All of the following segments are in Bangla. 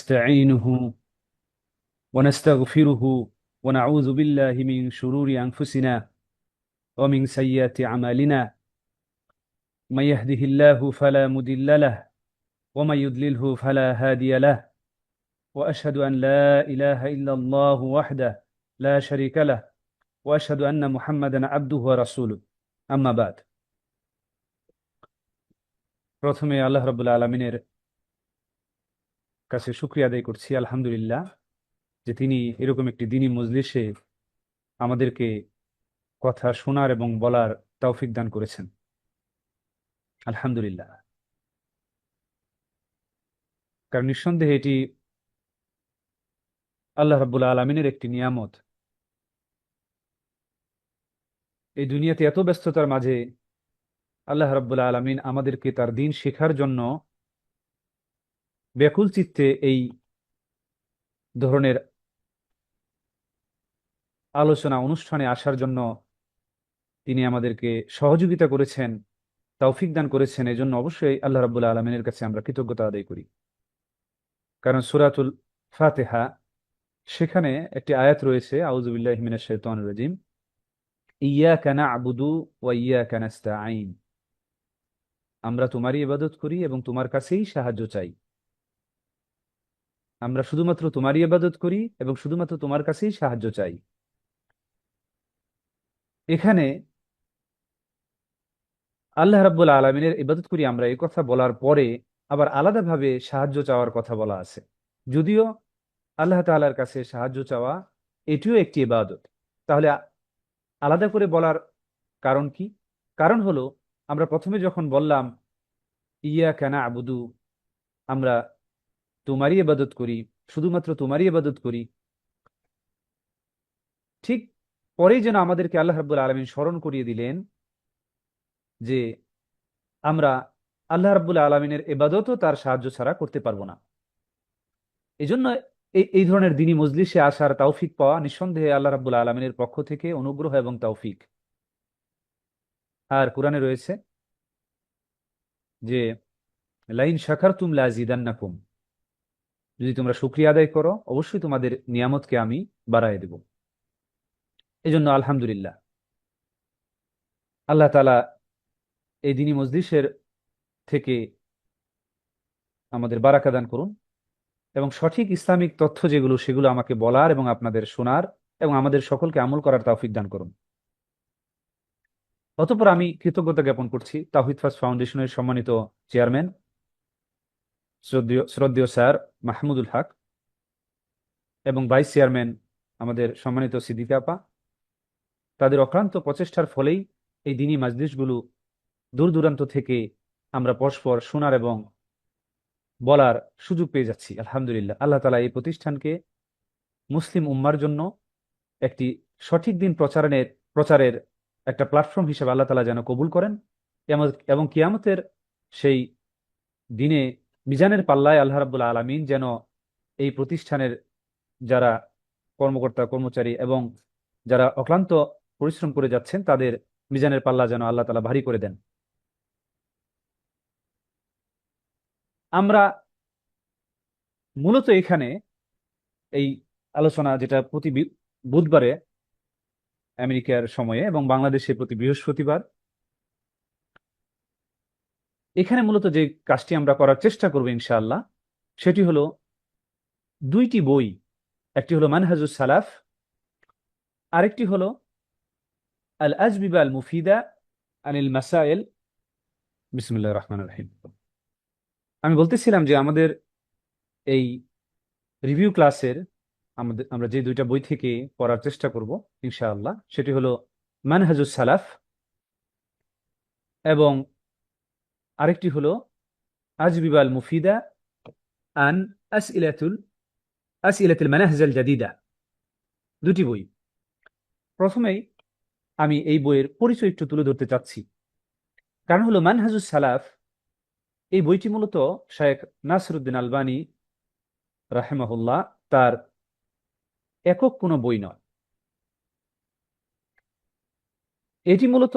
ونستعينه ونستغفره ونعوذ بالله من شرور أنفسنا ومن سيئات أعمالنا. من يهده الله فلا مضل له ومن يضلله فلا هادي له، وأشهد أن لا إله إلا الله وحده لا شريك له، وأشهد أن محمدا عبده ورسوله। أما بعد، প্রথমে আল্লাহ রাব্বুল আলামিনের কাছে শুকরিয়া আদায় করছি, আলহামদুলিল্লাহ, যে তিনি এরকম একটি দ্বীনি মজলিসে আমাদেরকে কথা শোনার এবং বলার তৌফিক দান করেছেন। আলহামদুলিল্লাহ। কারণ নিঃসন্দেহে এটি আল্লাহ রাব্বুল আলামিনের একটি নিয়ামত। এই দুনিয়াতে এত ব্যস্ততার মাঝে আল্লাহ রাব্বুল আলামিন আমাদেরকে তার দ্বীন শেখার জন্য ব্যাকুল চিত্তে এই ধরনের আলোচনা অনুষ্ঠানে আসার জন্য তিনি আমাদেরকে সহযোগিতা করেছেন, তৌফিক দান করেছেন। এজন্য অবশ্যই আল্লাহ রাব্বুল আলামিনের কাছে আমরা কৃতজ্ঞতা আদায় করি। কারণ সূরাতুল ফাতিহা, সেখানে একটি আয়াত রয়েছে, আউযু বিল্লাহি মিনাশ শাইতানির রাজিম, ইয়াকা না'বুদু ওয়া ইয়াকা নাস্তাঈন। আমরা তোমারই ইবাদত করি এবং তোমার কাছেই সাহায্য চাই। আমরা শুধুমাত্র তোমারই ইবাদত করি এবং শুধুমাত্র তোমার কাছেই সাহায্য চাই। এখানে আল্লাহ রাব্বুল আলামিনের ইবাদত করি আমরা, এই কথা বলার পরে আবার আলাদাভাবে সাহায্য চাওয়ার কথা বলা আছে। যদিও আল্লাহ তাআলার কাছে সাহায্য চাওয়া এটিও একটি ইবাদত, তাহলে আলাদা করে বলার কারণ কি? কারণ হলো, আমরা প্রথমে যখন বললাম ইয়াকা না'বুদু, আমরা তোমারই ইবাদত করি, শুধুমাত্র তোমারই ইবাদত করি, ঠিক পরেই যেন আমাদেরকে আল্লাহ রাব্বুল আলামিন স্মরণ করিয়ে দিলেন যে আমরা আল্লাহ রাব্বুল আলামিনের ইবাদতও তার সাহায্য ছাড়া করতে পারবো না। এজন্য এই ধরনের দ্বীনি মজলিসে আসার তৌফিক পাওয়া নিঃসন্দেহে আল্লাহ রাব্বুল আলামিনের পক্ষ থেকে অনুগ্রহ এবং তৌফিক। আর কোরআনে রয়েছে যে লাইন শাকারতুম লাযিদান্নাকুম, যদি তোমরা শুকরিয়া আদায় করো অবশ্যই তোমাদের নিয়ামতকে আমি বাড়ায় দেব। এজন্য আলহামদুলিল্লাহ, আল্লাহ তাআলা এই দ্বীনি মজলিসের থেকে আমাদের বারাকা দান করুন এবং সঠিক ইসলামিক তথ্য যেগুলো সেগুলো আমাকে বলার এবং আপনাদের শোনার এবং আমাদের সকলকে আমল করার তৌফিক দান করুন। অতঃপর আমি কৃতজ্ঞতা জ্ঞাপন করছি তাওহীদ ফার্স্ট ফাউন্ডেশনের সম্মানিত চেয়ারম্যান শ্রদ্ধেয় স্যার মাহমুদুল হক এবং ভাইস চেয়ারম্যান আমাদের সম্মানিত সিদ্দিকা আপা। তাদের অক্লান্ত প্রচেষ্টার ফলেই এই দ্বীনি মাজলিসগুলো দূর দূরান্ত থেকে আমরা পরস্পর শোনার এবং বলার সুযোগ পেয়ে যাচ্ছি। আলহামদুলিল্লাহ, আল্লাহ তাআলা এই প্রতিষ্ঠানকে মুসলিম উম্মার জন্য একটি সঠিক দিন প্রচারের একটা প্ল্যাটফর্ম হিসেবে আল্লাহ তাআলা যেন কবুল করেন এবং কিয়ামতের সেই দিনে মিজানের পাল্লায় আল্লাহ রাব্বুল আলামিন যেন এই প্রতিষ্ঠানের যারা কর্মকর্তা কর্মচারী এবং যারা অক্লান্ত পরিশ্রম করে যাচ্ছেন তাদের মিজানের পাল্লা যেন আল্লাহ তাআলা ভারী করে দেন। আমরা মূলত এখানে এই আলোচনা, যেটা প্রতি বুধবারে আমেরিকার সময়ে এবং বাংলাদেশে প্রতি বৃহস্পতিবার, এখানে মূলত যে কাজটি আমরা করার চেষ্টা করব ইনশাআল্লাহ, সেটি হলো দুইটি বই। একটি হলো মানহাজুস সালাফ, আরেকটি হলো আল আজবিবা আল মুফিদা আনিল মাসাইল। বিসমিল্লাহির রহমানির রহিম। আমি বলতেছিলাম যে আমাদের এই রিভিউ ক্লাসের আমরা যে দুইটা বই থেকে পড়ার চেষ্টা করব ইনশাআল্লাহ, সেটি হলো মানহাজুস সালাফ এবং আরেকটি হলো আজবিবা আল মুফিদা আন আসইলাতুল মানাহিজ আল জাদিদা। দুটি বই। প্রথমেই আমি এই বইয়ের পরিচয় একটু তুলে ধরতে চাচ্ছি। কারণ হলো মানহাজুস সালাফ, এই বইটি মূলত শায়েখ নাসিরউদ্দিন আলবানী রাহিমাহুল্লাহ তার একক কোনো বই নয়। এটি মূলত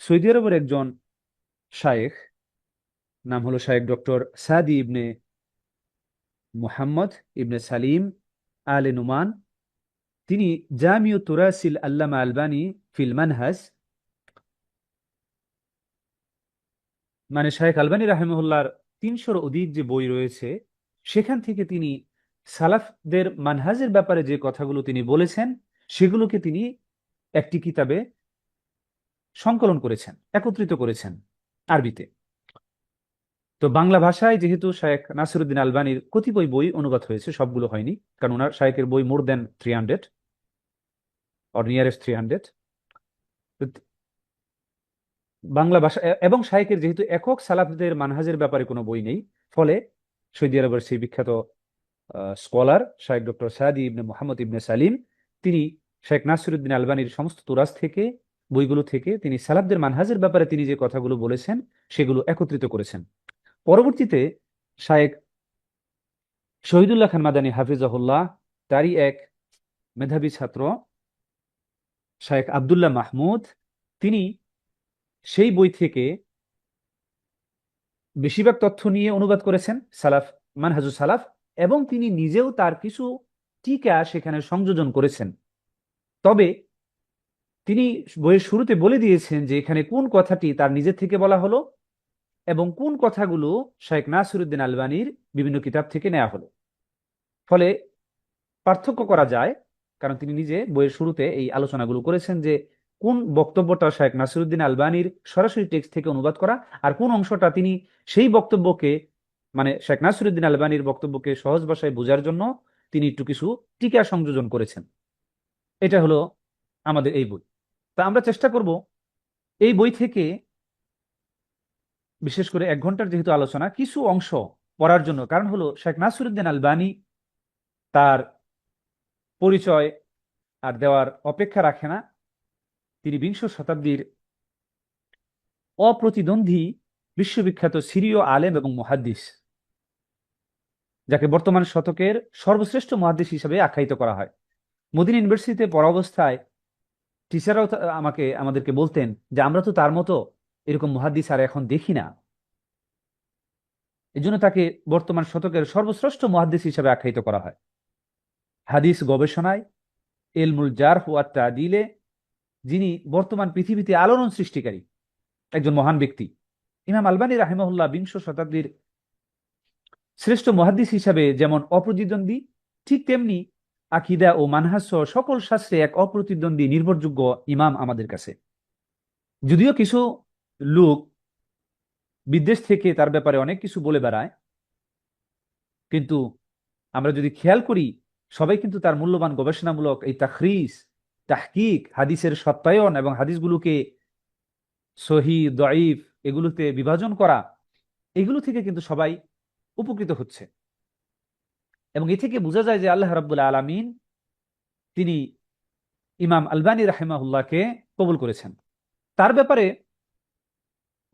সৌদি আরবের একজন শায়েখ, নাম হলো শায়েখ ডক্টর সাদি ইবনে মুহাম্মদ ইবনে সালিম আলে নুমান, তিনি জামিউ তুরাসিল আল্লামা আলবানী ফিল মানহাজ, মানে শায়েখ আলবানী রাহিমাহুল্লাহর 300-র অধিক যে বই রয়েছে, সেখান থেকে তিনি সালাফদের মানহাজের ব্যাপারে যে কথাগুলো তিনি বলেছেন সেগুলোকে তিনি একটি কিতাবে সংকলন করেছেন, একত্রিত করেছেন আরবিতে। তো বাংলা ভাষায় যেহেতু শায়েখ নাসিরউদ্দিন আলবানীর কতিপয় বই অনুবাদ হয়েছে, সবগুলো হয়নি, কারণ ওনার শায়েখের বই মোর দেন 300 অর নিয়ারেস্ট 300। বাংলা ভাষা এবং শায়েখের যেহেতু একক সালাফদের মানহাজের ব্যাপারে কোনো বই নেই, ফলে সৌদি আরবের সেই বিখ্যাত স্কলার শায়েখ ডক্টর সাদি ইবনে মোহাম্মদ ইবনে সালিম, তিনি শায়েখ নাসিরউদ্দিন আলবানীর সমস্ত তুরাজ থেকে, বইগুলো থেকে তিনি সালাফদের মানহাজের ব্যাপারে তিনি যে কথাগুলো বলেছেন সেগুলো একত্রিত করেছেন। পরবর্তীতে শায়েখ শহীদুল্লাহ খান মাদানী হাফিজাহুল্লাহ, তারই এক মেধাবী ছাত্র শায়েখ আবদুল্লাহ মাহমুদ, তিনি সেই বই থেকে বেশিরভাগ তথ্য নিয়ে অনুবাদ করেছেন সালাফ, মানহাজুস সালাফ, এবং তিনি নিজেও তার কিছু টিকা সেখানে সংযোজন করেছেন। তবে তিনি বইয়ের শুরুতে বলে দিয়েছেন যে এখানে কোন কথাটি তার নিজের থেকে বলা হলো এবং কোন কথাগুলো শায়েখ নাসিরউদ্দিন আলবানীর বিভিন্ন কিতাব থেকে নেওয়া হলো। ফলে পার্থক্য করা যায়, কারণ তিনি নিজে বইয়ের শুরুতে এই আলোচনাগুলো করেছেন যে কোন বক্তব্যটা শায়েখ নাসিরউদ্দিন আলবানীর সরাসরি টেক্সট থেকে অনুবাদ করা, আর কোন অংশটা তিনি সেই বক্তব্যকে, মানে শেখ নাসিরউদ্দিন আলবানীর বক্তব্যকে সহজ ভাষায় বোঝার জন্য তিনি একটু কিছু টিকা সংযোজন করেছেন। এটা হলো আমাদের এই বই। তা আমরা চেষ্টা করব এই বই থেকে, বিশেষ করে 1 ঘন্টার যেহেতু আলোচনা, কিছু অংশ পড়ার জন্য। কারণ হলো শেখ নাসিরউদ্দিন আলবানী তার পরিচয় আর দেওয়ার অপেক্ষা রাখে না। তিনি বিংশ শতাব্দীর অপ্রতিদ্বন্দ্বী বিশ্ববিখ্যাত সিরীয় আলেম এবং মুহাদ্দিস, যাকে বর্তমান শতকের সর্বশ্রেষ্ঠ মুহাদ্দিস হিসেবে আখ্যায়িত করা হয়। মদিনা ইউনিভার্সিটিতে পড়া অবস্থায় টিচাররাও আমাদেরকে বলতেন যে আমরা তো তার মতো এরকম মুহাদ্দিস আর এখন দেখি না। এই জন্য তাকে বর্তমান শতকের সর্বশ্রেষ্ঠ মুহাদ্দিস হিসেবে আখ্যায়িত করা হয়। হাদিস গবেষণায়, ইলমুল জারহ ওয়া তা'দীলে যিনি বর্তমান পৃথিবীতে আলোড়ন সৃষ্টিকারী একজন মহান ব্যক্তি। ইমাম আলবানী রাহিমাহুল্লাহ বিংশ শতাব্দীর শ্রেষ্ঠ মুহাদ্দিস হিসাবে যেমন অপ্রতিদ্বন্দ্বী, ঠিক তেমনি আকীদা ও মানহাজ সহ সকল শাস্ত্রে এক অপ্রতিদ্বন্দ্বী নির্ভরযোগ্য ইমাম আমাদের কাছে। যদিও কিছু লোক বিদেশ থেকে তার ব্যাপারে অনেক কিছু বলে বেড়ায়, কিন্তু আমরা যদি খেয়াল করি, সবাই কিন্তু তার মূল্যবান গবেষণামূলক এই তাখরিজ, তাহকিক, হাদিসের সত্যায়ন এবং হাদিসগুলোকে সহি, দঈফ এগুলোতে বিভাজন করা, এগুলো থেকে কিন্তু সবাই উপকৃত হচ্ছে। এবং এ থেকে বোঝা যায় যে আল্লাহ রাব্বুল আলামিন তিনি ইমাম আলবানী রাহিমাহুল্লাহকে কবুল করেছেন। তার ব্যাপারে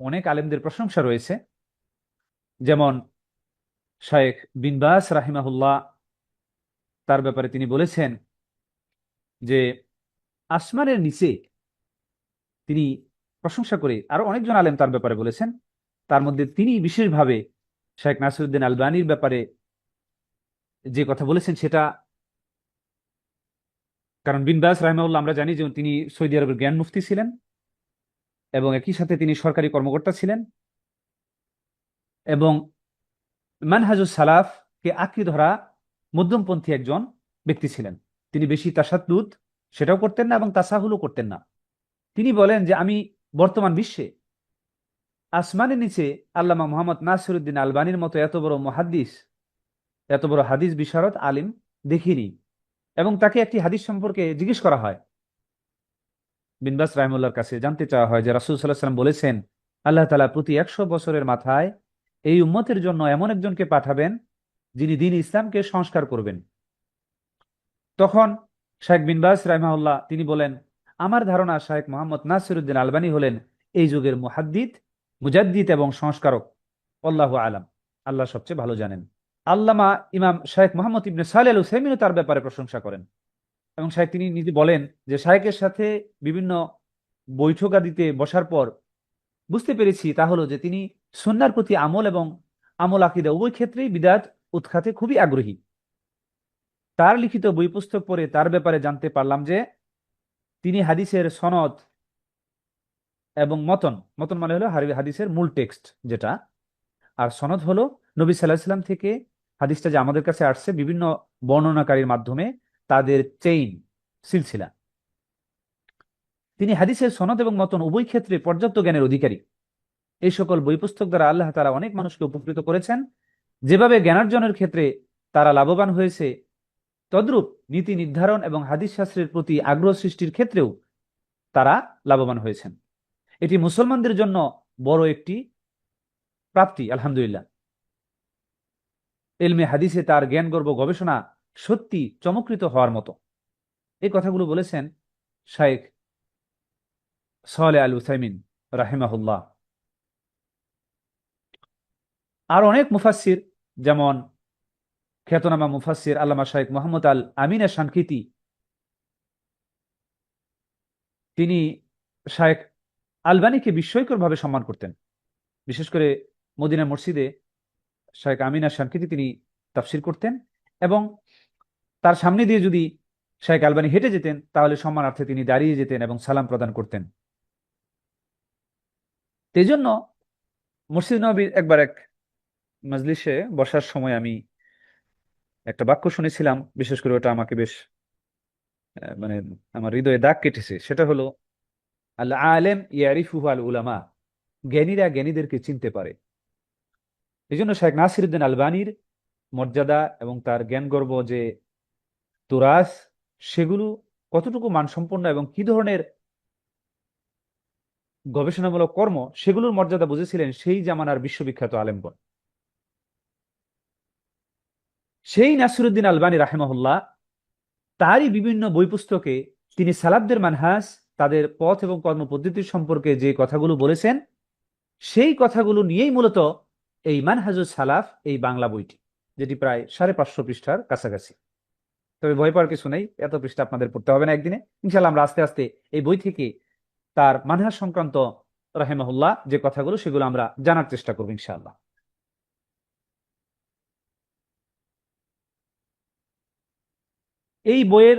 অনেক আলেমদের প্রশংসা রয়েছে, যেমন শায়েখ বিন বাস রাহিমাহুল্লাহ, তার ব্যাপারে তিনি বলেছেন যে আসমানের নিচে, তিনি প্রশংসা করে আরো অনেকজন আলেম তার ব্যাপারে বলেছেন, তার মধ্যে তিনি বিশেষভাবে শায়েখ নাসিরউদ্দিন আলবানীর ব্যাপারে যে কথা বলেছেন সেটা, কারণ বিন বাস রাহিমাহুল্লাহ আমরা জানি যে তিনি সৌদি আরবের জ্ঞান মুফতি ছিলেন এবং একই সাথে তিনি সরকারি কর্মকর্তা ছিলেন, এবং মানহাজুস সালাফকে আঁকড়ে ধরা মধ্যমপন্থী একজন ব্যক্তি ছিলেন। তিনি বেশি তাসাদ্দুদ সেটাও করতেন না এবং তাসাহুলও করতেন না। তিনি বলেন যে আমি বর্তমান বিশ্বে আসমানের নিচে আল্লামা মুহাম্মদ নাসিরউদ্দিন আলবানীর মতো এত বড় মুহাদ্দিস, এত বড় হাদিস বিশারদ আলিম দেখিনি। এবং তাকে একটি হাদিস সম্পর্কে জিজ্ঞেস করা হয় বিন বাস রাহিমাহুল্লাহর কাছে, জানতে চাওয়া হয় যে রাসূল সাল্লাল্লাহু আলাইহি ওয়াসাল্লাম বলেছেন আল্লাহ তাআলা প্রতি 100 বছরের মাথায় এই উম্মতের জন্য এমন একজনকে পাঠাবেন যিনি দ্বীন ইসলামকে সংস্কার করবেন। তখন শায়েখ বিন বাস রাহিমাহুল্লাহ তিনি বলেন, আমার ধারণা শায়েখ মুহাম্মদ নাসিরউদ্দিন আলবানী হলেন এই যুগের মুহাদ্দিদ, মুজাদ্দিদ এবং সংস্কারক। আল্লাহু আলাম, আল্লাহ সবচেয়ে ভালো জানেন। আল্লামা ইমাম শায়েখ মুহাম্মদ ইবনে সালেহ আল উসাইমিনও তার ব্যাপারে প্রশংসা করেন, এবং শায়েখ তিনি নিজে বলেন যে শায়েখের সাথে বিভিন্ন বৈঠকাদিতে বসার পর বুঝতে পেরেছি তা হলো যে তিনি সুন্নাহর প্রতি আমল এবং আমল আকীদা উভয় ক্ষেত্রেই বিদআত উৎখাতে খুবই আগ্রহী। তার লিখিত বই পুস্তক পড়ে তার ব্যাপারে জানতে পারলাম যে তিনি হাদিসের সনদ এবং মতন, মতন মানে হলো হাদিসের মূল টেক্সট যেটা, আর সনদ হলো নবী সাল্লাল্লাহু আলাইহি ওয়াসাল্লাম থেকে হাদিসটা যে আমাদের কাছে আসছে বিভিন্ন বর্ণনাকারীর মাধ্যমে, তাদের চেইন, সিলসিলা। তিনি হাদিসের সনদ এবং মতন উভয় ক্ষেত্রে পর্যাপ্ত জ্ঞানের অধিকারী। এই সকল বই পুস্তক দ্বারা আল্লাহ তাআলা অনেক মানুষকে উপকৃত করেছেন। যেভাবে জ্ঞানার্জনের ক্ষেত্রে তারা লাভবান হয়েছে, তদ্রূপ নীতি নির্ধারণ এবং হাদিস শাস্ত্রের প্রতি আগ্রহ সৃষ্টির ক্ষেত্রেও তারা লাভবান হয়েছেন। এটি মুসলমানদের জন্য বড় একটি প্রাপ্তি, আলহামদুলিল্লাহ। ইলমে হাদিসে তার জ্ঞানগর্ভ গবেষণা সত্যি চমকৃত হওয়ার মতো। এই কথাগুলো বলেছেন শাইখ সালেহ আল উসাইমিন রাহিমাহুল্লাহ। আর অনেক মুফাসসির, যেমন খ্যাতনামা মুফাসসির আল্লামা শাইখ মুহাম্মদ আল আমিন আশ-শানকিতি, তিনি শাইখ আলবানীকে বিস্ময়করভাবে সম্মান করতেন। বিশেষ করে মদিনা মসজিদে শাইখ আমিন আশ-শানকিতি তিনি তাফসির করতেন, এবং তার সামনে দিয়ে যদি শাইখ আলবানী হেঁটে যেতেন তাহলে সম্মানার্থে তিনি দাঁড়িয়ে যেতেন এবং সালাম প্রদান করতেন। এই জন্য মসজিদ নববীর একবার এক মজলিসে বসার সময় আমি একটা বাক্য শুনেছিলাম, বিশেষ করে ওটা আমাকে বেশ মানে আমার হৃদয়ে দাগ কেটেছে। সেটা হলো, আল আলেম ইয়ারিফুহু আল উলামা, জ্ঞানীরা জ্ঞানীদেরকে চিনতে পারে। এই জন্য শেখ নাসিরউদ্দিন আলবানীর মর্যাদা এবং তার জ্ঞানগর্ভ যে তুরাস, সেগুলো কতটুকু মানসম্পন্ন এবং কি ধরনের গবেষণামূলক কর্ম, সেগুলোর মর্যাদা বুঝেছিলেন সেই জামানার বিশ্ববিখ্যাত আলেমগণ। সেই নাসিরউদ্দিন আলবানী রাহিমাহুল্লাহ, তারই বিভিন্ন বই পুস্তকে তিনি সালাফদের মানহাজ, তাদের পথ এবং কর্মপদ্ধতি সম্পর্কে যে কথাগুলো বলেছেন, সেই কথাগুলো নিয়েই মূলত এই মানহাজুস সালাফ, এই বাংলা বইটি, যেটি প্রায় 550 পৃষ্ঠার কাছাকাছি। তবে ভয় পাওয়ার কিছু নেই, এত পৃষ্ঠা আপনাদের পড়তে হবে না একদিনে। ইনশাল্লাহ আমরা আস্তে আস্তে এই বই থেকে তার মানহাজ সংক্রান্ত রাহিমাহুল্লাহ যে কথাগুলো, সেগুলো আমরা জানার চেষ্টা করবো ইনশাআল্লাহ। এই বইয়ের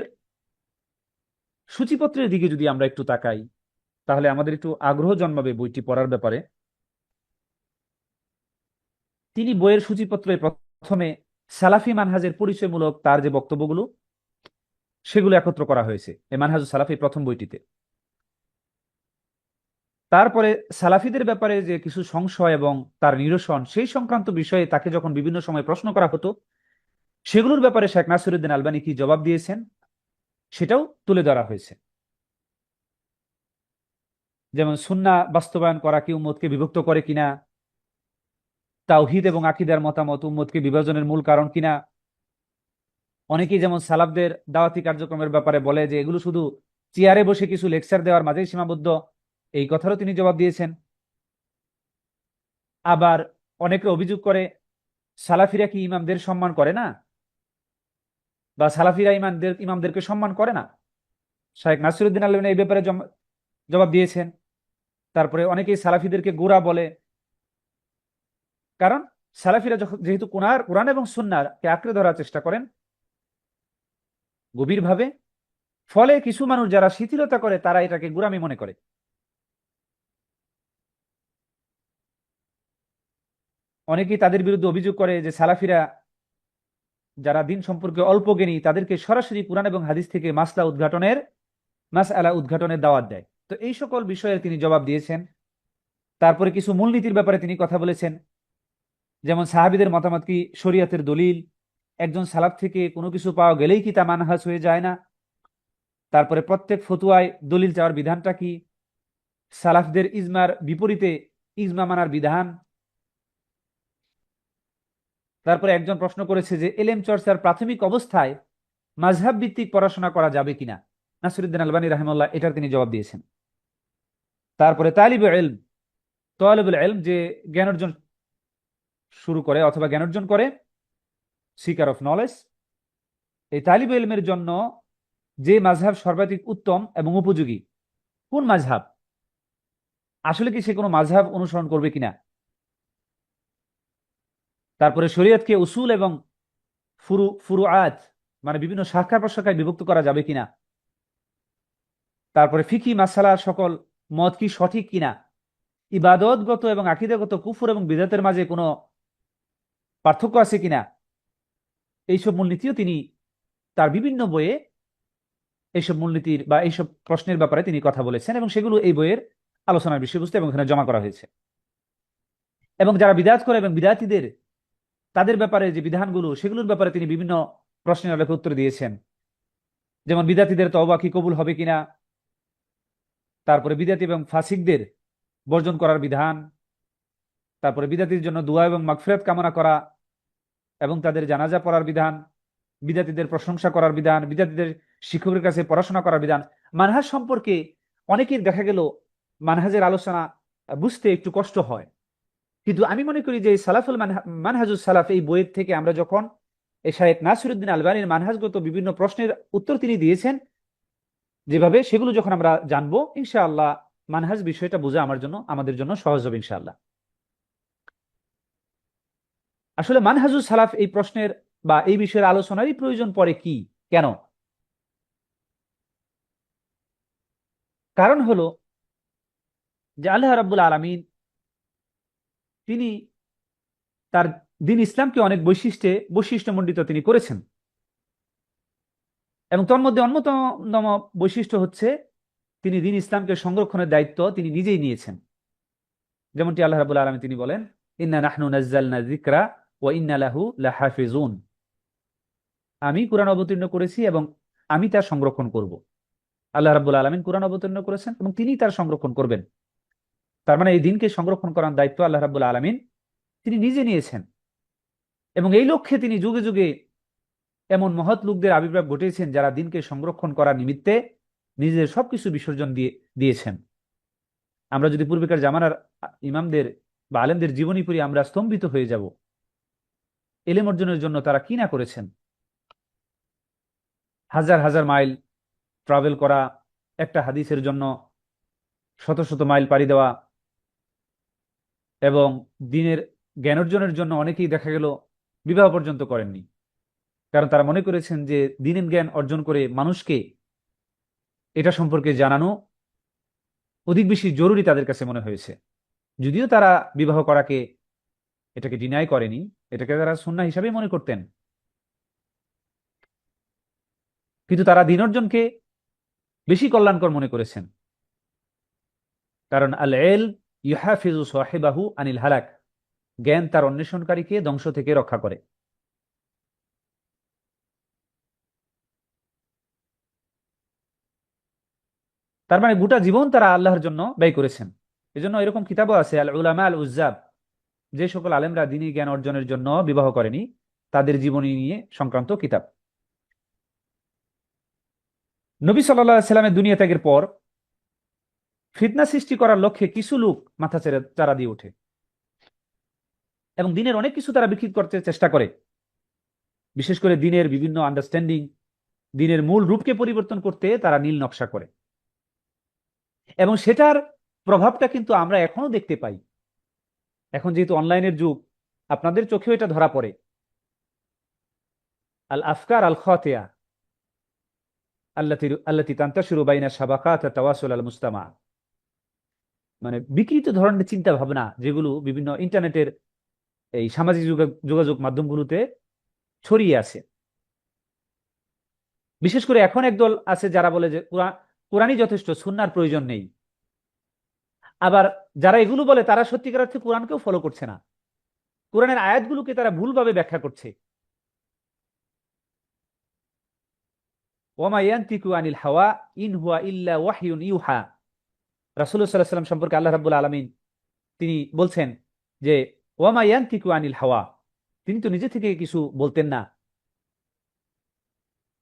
সূচিপত্রের দিকে যদি আমরা একটু তাকাই, তাহলে আমাদের একটু আগ্রহ জন্মাবে বইটি পড়ার ব্যাপারে। তিনি বইয়ের সূচিপত্রে প্রথমে সালাফি মানহাজের পরিচয়মূলক তার যে বক্তব্যগুলো, সেগুলো একত্র করা হয়েছে এই মানহাজুস সালাফি প্রথম বইটিতে। তারপরে সালাফিদের ব্যাপারে যে কিছু সংশয় এবং তার নিরসন, সেই সংক্রান্ত বিষয়ে তাকে যখন বিভিন্ন সময় প্রশ্ন করা হতো, সেগুলোর ব্যাপারে শেখ নাসিরউদ্দিন আলবানী কি জবাব দিয়েছেন, সেটাও তুলে ধরা হয়েছে। যেমন সুন্নাহ বাস্তবায়ন করা কি উম্মতকে বিভক্ত করে কিনা, তাওহীদ এবং আকীদার মতামত উম্মতকে বিভাজনের মূল কারণ কিনা। অনেকেই যেমন সালাফদের দাওয়াতি কার্যক্রমের ব্যাপারে বলে যে এগুলো শুধু চেয়ারে বসে কিছু লেকচার দেওয়ার মাঝেই সীমাবদ্ধ, এই কথারও তিনি জবাব দিয়েছেন। আবার অনেকে অভিযোগ করে সালাফিরা কি ইমামদের সম্মান করে না, বা সালাফিরা ইমামদেরকে সম্মান করে না। শাইখ নাসিরউদ্দিন আলবানী এই ব্যাপারে জবাব দিয়েছেন। তারপরে অনেকেই সালাফিদেরকে গোঁড়া বলে, কারণ সালাফিরা যেহেতু কোরআন এবং সুন্নাহকে আঁকড়ে ধরার চেষ্টা করেন গভীরভাবে, ফলে কিছু মানুষ যারা শিথিলতা করে তারা এটাকে গোঁড়ামি মনে করে। অনেকেই তাদের বিরুদ্ধে অভিযোগ করে যে সালাফিরা যারা দিন সম্পর্কে অল্প জ্ঞানী, তাদেরকে সরাসরি কুরআন এবং হাদিস থেকে মাসআলা উদ্ঘাটনের দাওয়াত দেয়। তো এই সকল বিষয়ে তিনি জবাব দিয়েছেন। তারপরে কিছু মূলনীতির ব্যাপারে তিনি কথা বলেছেন, যেমন সাহাবীদের মতামত কি শরীয়তের দলিল, একজন সালাফ থেকে কোনো কিছু পাওয়া গেলেই কি তা মানহাজ হয়ে যায় না। তারপরে প্রত্যেক ফতুয়ায় দলিল চাওয়ার বিধানটা কি, সালাফদের ইজমার বিপরীতে ইজমা মানার বিধান। তারপরে একজন প্রশ্ন করেছে যে এলেম চর্চার প্রাথমিক অবস্থায় মাযহাব ভিত্তিক পড়াশোনা করা যাবে কিনা। নাসিরউদ্দিন আলবানী রাহিমাহুল্লাহ এটার তিনি জবাব দিয়েছেন। তারপরে তালিবুল ইলম যে জ্ঞান অর্জন শুরু করে অথবা জ্ঞান অর্জন করে, সিকার অফ নলেজ, এই তালিবুল ইলমের জন্য যে মাযহাব সর্বাধিক উত্তম এবং উপযোগী, কোন মাযহাব, আসলে কি সে কোনো মাযহাব অনুসরণ করবে কিনা। তারপরে শরীয়তকে উসুল এবং ফুরুআত মানে বিভিন্ন শাখা প্রশাখায় বিভক্ত করা যাবে কিনা, তারপরে ফিকি মাসালা সকল মত কি সঠিক কিনা, ইবাদতগত এবং আকীদাগত কুফর এবং বিদআতের মাঝে কোনো পার্থক্য আছে কিনা, এইসব মূলনীতিও তিনি তার বিভিন্ন বইয়ে এইসব মূলনীতির বা এইসব প্রশ্নের ব্যাপারে তিনি কথা বলেছেন এবং সেগুলো এই বইয়ের আলোচনার বিষয়বস্তু এবং এখানে জমা করা হয়েছে। এবং যারা বিদআত করে এবং বিদআতীদের তাদের ব্যাপারে যে বিধানগুলো সেগুলোর ব্যাপারে তিনি বিভিন্ন প্রশ্নের আলোকে উত্তর দিয়েছেন। যেমন বিদআতীদের তওবা কি কবুল হবে কিনা, তারপরে বিদআতী এবং ফাসিকদের বর্জন করার বিধান, তারপরে বিদআতীর জন্য দোয়া এবং মাগফিরাত কামনা করা এবং তাদের জানাজা পড়ার বিধান, বিদআতীদের প্রশংসা করার বিধান, বিদআতীদের শিক্ষকের কাছে পড়াশোনা করার বিধান। মানহাজ সম্পর্কে অনেকের দেখা গেল মানহাজের আলোচনা বুঝতে একটু কষ্ট হয়, কিন্তু আমি মনে করি যে সালাফুল মানহাজুস সালাফ এই বইয়ের থেকে আমরা যখন এই শায়েখ নাসিরউদ্দিন আলবানীর মানহাজগত বিভিন্ন প্রশ্নের উত্তর তিনি দিয়েছেন যেভাবে, সেগুলো যখন আমরা জানবো ইনশাআল্লাহ মানহাজ বিষয়টা বোঝা আমাদের জন্য সহজ হবে ইনশাআল্লাহ। আসলে মানহাজুস সালাফ এই প্রশ্নের বা এই বিষয়ের আলোচনারই প্রয়োজন পড়ে কি, কেন? কারণ হলো যে আল্লাহ রাব্বুল আলামিন তিনি তার দিন ইসলামকে অনেক বৈশিষ্ট্যমণ্ডিত তিনি করেছেন এবং তন্মধ্যে অন্যতম বৈশিষ্ট্য হচ্ছে তিনি দিন ইসলামকে সংরক্ষণের দায়িত্ব তিনি নিজেই নিয়েছেন। যেমনটি আল্লাহ রাব্বুল আলামিন তিনি বলেন, ইন্না নাহনু নাজ্জালনা যিকরা ওয়া ইন্না লাহু লাহাফিজুন, আমি কুরআন অবতীর্ণ করেছি এবং আমি তার সংরক্ষণ করব। আল্লাহ রাব্বুল আলামিন কুরআন অবতীর্ণ করেছেন এবং তিনি তার সংরক্ষণ করবেন। তার মানে এই দিনকে সংরক্ষণ করার দায়িত্ব আল্লাহ রাব্বুল আলামিন তিনি নিজে নিয়েছেন এবং এই লক্ষ্যে তিনি যুগে যুগে এমন মহৎ লোকদের আবির্ভাব ঘটিয়েছেন যারা দিনকে সংরক্ষণ করার নিমিত্তে নিজের সবকিছু বিসর্জন দিয়েছেন। আমরা যদি পূর্বেকার জামানার ইমামদের বা আলেমদের জীবনী পড়ি আমরা স্তম্ভিত হয়ে যাব। ইলম অর্জনের জন্য তারা কি না করেছেন, হাজার হাজার মাইল ট্রাভেল করা, একটা হাদিসের জন্য শত শত মাইল পাড়ি দেওয়া, এবং দিনের জ্ঞান অর্জনের জন্য অনেকেই দেখা গেল বিবাহ পর্যন্ত করেননি, কারণ তারা মনে করেছেন যে দিনের জ্ঞান অর্জন করে মানুষকে এটা সম্পর্কে জানানো অধিক বেশি জরুরি তাদের কাছে মনে হয়েছে। যদিও তারা বিবাহ করাকে এটাকে ডিনাই করেনি, এটাকে তারা সুন্নাহ হিসাবে মনে করতেন, কিন্তু তারা দিন অর্জনকে বেশি কল্যাণকর মনে করেছেন। কারণ আল ইলম ইউহাফিজু সাহিবাহু আনিল হালাক, জ্ঞান তার অন্বেষণকারীকে ধ্বংস থেকে রক্ষা করে। তার মানে গোটা জীবন তারা আল্লাহর জন্য ব্যয় করেছেন। এজন্য এরকম কিতাবও আছে, আল উলামা আল উজ্জাব, যে সকল আলেমরা দ্বীনি জ্ঞান অর্জনের জন্য বিবাহ করেনি তাদের জীবনী নিয়ে সংক্রান্ত কিতাব। নবী সাল্লাল্লাহু আলাইহি সাল্লামের দুনিয়া ত্যাগের পর ফিতনা সৃষ্টি করার লক্ষ্যে কিছু লোক মাথা চারা দিয়ে ওঠে এবং দিনের অনেক কিছু তারা বিকৃত করতে চেষ্টা করে, বিশেষ করে দিনের বিভিন্ন আন্ডারস্ট্যান্ডিং, দিনের মূল রূপকে পরিবর্তন করতে তারা নীল নকশা করে এবং সেটার প্রভাবটা কিন্তু আমরা এখনো দেখতে পাই। এখন যেহেতু অনলাইনের যুগ, আপনাদের চোখেও এটা ধরা পড়ে। আল আফকার আল খাতিয়া আল্লাতী তান্তাশিরু বাইনা শাবাকাত তাওয়াসুল আল মুজতামা, মানে বিকৃত ধরনের চিন্তা ভাবনা যেগুলো বিভিন্ন ইন্টারনেটের এই সামাজিক যোগাযোগ মাধ্যমগুলোতে ছড়িয়ে আছে। বিশেষ করে এখন একদল আছে যারা বলে যে কোরআনই যথেষ্ট, সুন্নাহর প্রয়োজন নেই। আবার যারা এগুলো বলে তারা সত্যিকার অর্থে কোরআনকেও ফলো করছে না, কোরআনের আয়াতগুলোকে তারা ভুলভাবে ব্যাখ্যা করছে। ওয়ামা ইয়ানতিকু আনিল হাওয়া ইন হুয়া ইল্লা ওয়াহয়ুন ইউহা, রাসূলুল্লাহ সাল্লাল্লাহু আলাইহি ওয়াসাল্লাম সম্পর্কে আল্লাহ রাব্বুল আলামিন তিনি বলছেন যে ওয়ামা ইয়ানতিকু আনিল হাওয়া, তিনি তো নিজে থেকে কিছু বলতেন না।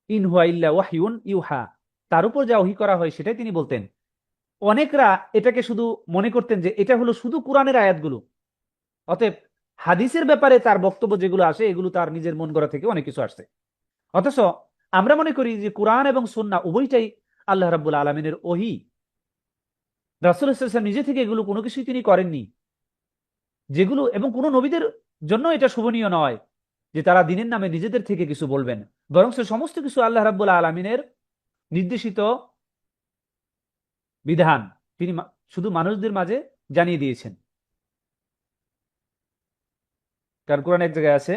ইন হুয়া ইল্লা ওয়াহয়ুন ইউহা, তার উপর যা ওহী করা হয় সেটাই তিনি বলতেন। অনেকরা এটাকে শুধু মনে করতেন যে এটা হলো শুধু কোরআনের আয়াতগুলো, অতএব হাদিসের ব্যাপারে তার বক্তব্য যেগুলো আসে এগুলো তার নিজের মন গড়া থেকে অনেক কিছু আসছে। অথচ আমরা মনে করি যে কোরআন এবং সুন্নাহ উভয়টাই আল্লাহ রাব্বুল আলামিনের ওহী। রাসূলুল্লাহ সাল্লাল্লাহু আলাইহি ওয়াসাল্লাম নিজে থেকে এগুলো কোনো কিছুই তিনি করেননি, যেগুলো এবং কোনো নবীদের জন্য এটা শুভনীয় নয় যে তারা দিনের নামে নিজেদের থেকে কিছু বলবেন, বরং সমস্ত কিছু আল্লাহ রাব্বুল আলামিনের নির্দেশিত বিধান তিনি শুধু মানুষদের মাঝে জানিয়ে দিয়েছেন। কারণ কোরআন এক জায়গায় আছে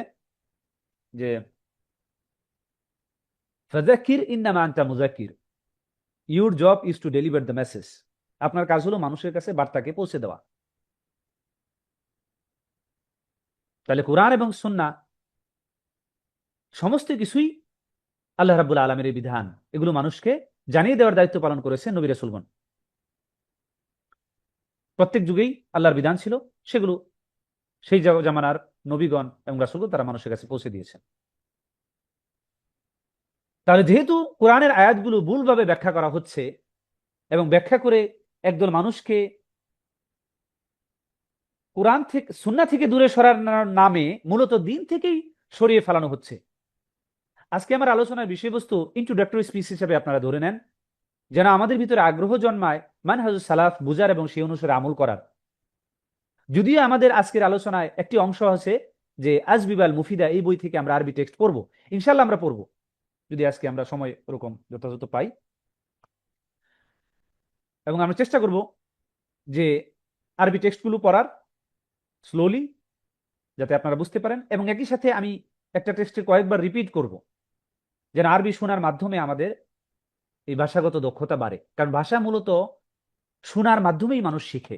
যে ফাযাক্কির ইন্নামা আনতা মুযাক্কির, your job is to deliver the message. আপনার কাজ হলো মানুষের কাছে বার্তাকে পৌঁছে দেওয়া। তাহলে কোরআন এবং সুন্নাহ সমস্ত কিছুই আল্লাহ রাব্বুল আলামিনের বিধান, এগুলো মানুষকে জানিয়ে দেওয়ার দায়িত্ব পালন করেছে নবী রাসূলগণ। প্রত্যেক যুগেই আল্লাহর বিধান ছিল, সেগুলো সেই জামানার নবীগণ এবং রাসূলগণ তারা মানুষের কাছে পৌঁছে দিয়েছেন। তাহলে যেহেতু কোরআনের আয়াতগুলো ভুলভাবে ব্যাখ্যা করা হচ্ছে এবং ব্যাখ্যা করে একদল মানুষকে কোরআন থেকে সুন্নাহ থেকে দূরে সরানোর নামে মূলত দিন থেকেই সরিয়ে ফেলানো হচ্ছে। আজকে আমার আলোচনার বিষয়বস্তু ইন্ট্রোডাক্টরি স্পিচ হিসেবে আপনারা ধরে নেন, যেন আমাদের ভিতরে আগ্রহ জন্মায় মানহাজুস সালাফ বুঝার এবং সেই অনুসারে আমল করার। যদিও আমাদের আজকের আলোচনায় একটি অংশ আছে যে আজবিবাল মুফিদা, এই বই থেকে আমরা আরবি টেক্সট পড়বো, ইনশাল্লাহ আমরা পড়বো যদি আজকে আমরা সময় ওরকম যথাযথ পাই, এবং আমরা চেষ্টা করব যে আরবি টেক্সটগুলো পড়ার স্লোলি, যাতে আপনারা বুঝতে পারেন, এবং একই সাথে আমি একটা টেক্সটে কয়েকবার রিপিট করব যেন আরবি শোনার মাধ্যমে আমাদের এই ভাষাগত দক্ষতা বাড়ে। কারণ ভাষা মূলত শোনার মাধ্যমেই মানুষ শিখে।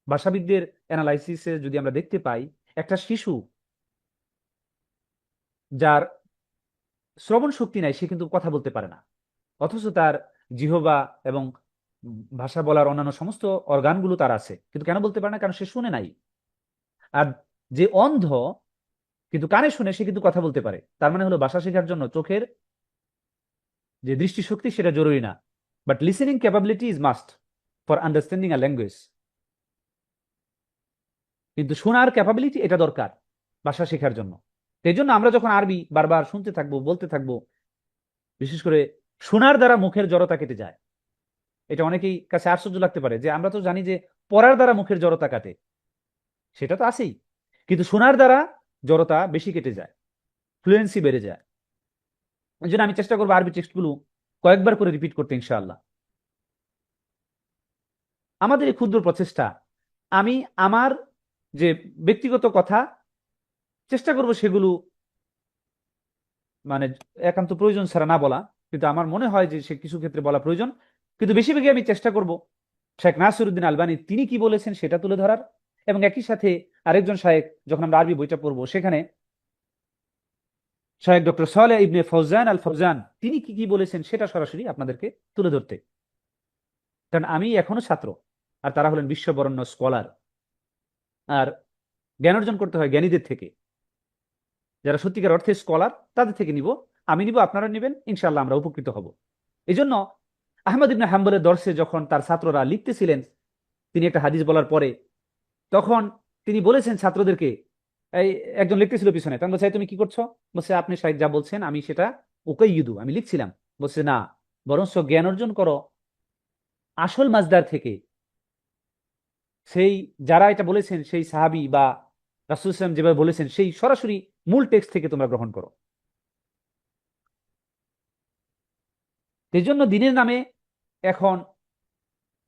ভাষাবিদদের অ্যানালাইসিসে যদি আমরা দেখতে পাই, একটা শিশু যার শ্রবণ শক্তি নাই সে কিন্তু কথা বলতে পারে না, অথচ তার জিহবা এবং ভাষা বলার অন্যান্য সমস্ত অর্গানগুলো তার আছে, কিন্তু কেন বলতে পারে না? কারণ সে শুনে নাই। আর যে অন্ধ কিন্তু কানে শুনে সে কিন্তু কথা বলতে পারে। তার মানে হলো ভাষা শেখার জন্য চোখের যে দৃষ্টিশক্তি সেটা জরুরি না, but listening capability is must for understanding a language. কিন্তু শোনার ক্যাপাবিলিটি এটা দরকার ভাষা শেখার জন্য। এই জন্য আমরা যখন আরবি বারবার শুনতে থাকবো, বলতে থাকবো, বিশেষ করে শোনার দ্বারা মুখের জড়তা কেটে যায়। এটা অনেকেই কাছে আশ্চর্য লাগতে পারে যে আমরা তো জানি যে পড়ার দ্বারা মুখের জড়তা কাটে, সেটা তো আছেই, কিন্তু শোনার দ্বারা জড়তা বেশি কেটে যায়, ফ্লুয়েন্সি বেড়ে যায়। এই জন্য আমি চেষ্টা করবো আরবি টেক্সটগুলো কয়েকবার করে রিপিট করতে ইনশাআল্লাহ। আমাদের এই ক্ষুদ্র প্রচেষ্টা, আমি আমার যে ব্যক্তিগত কথা চেষ্টা করব সেগুলো মানে একান্ত প্রয়োজন ছাড়া না বলা, কিন্তু আমার মনে হয় যে সে কিছু ক্ষেত্রে বলা প্রয়োজন। কিন্তু বেশিরভাগই আমি চেষ্টা করব শেখ নাসিরউদ্দিন আলবানী তিনি কি বলেছেন সেটা তুলে ধরার, এবং একই সাথে আরেকজন শায়েখ, যখন আমরা আরবি বইটা পড়বো সেখানে শায়েখ ডক্টর সালেহ ইবনে ফৌজান আল ফৌজান তিনি কি কি বলেছেন সেটা সরাসরি আপনাদেরকে তুলে ধরতে। কারণ আমি এখনো ছাত্র, আর তারা হলেন বিশ্ববরণ্য স্কলার, আর জ্ঞান অর্জন করতে হয় জ্ঞানীদের থেকে, যারা সত্যিকার অর্থে স্কলার তাদের থেকে নিব, আমি নিব, আপনারা নেবেন, ইনশাআল্লাহ আমরা উপকৃত হব। এই জন্য আহমদ ইবনে হাম্বলের দর্শে যখন তার ছাত্ররা লিখতেছিলেন, তিনি একটা হাদিস বলার পরে তখন তিনি বলেছেন ছাত্রদেরকে, এই একজন লিখতেছিল পিছনে, তখন বলছে তুমি কি করছো? বলছে আপনি শাহেদ যা বলছেন আমি সেটা উকাইয়ুদু, আমি লিখছিলাম। বলছে না, বরঞ্চ জ্ঞান অর্জন করো আসল মাজদার থেকে, সেই যারা এটা বলেছেন সেই সাহাবী বা রাসূল সাল্লাল্লাহু আলাইহি ওয়াসাল্লাম যেভাবে বলেছেন সেই সরাসরি মূল টেক্সট থেকে তোমরা গ্রহণ করো। এই জন্য দিনের নামে এখন,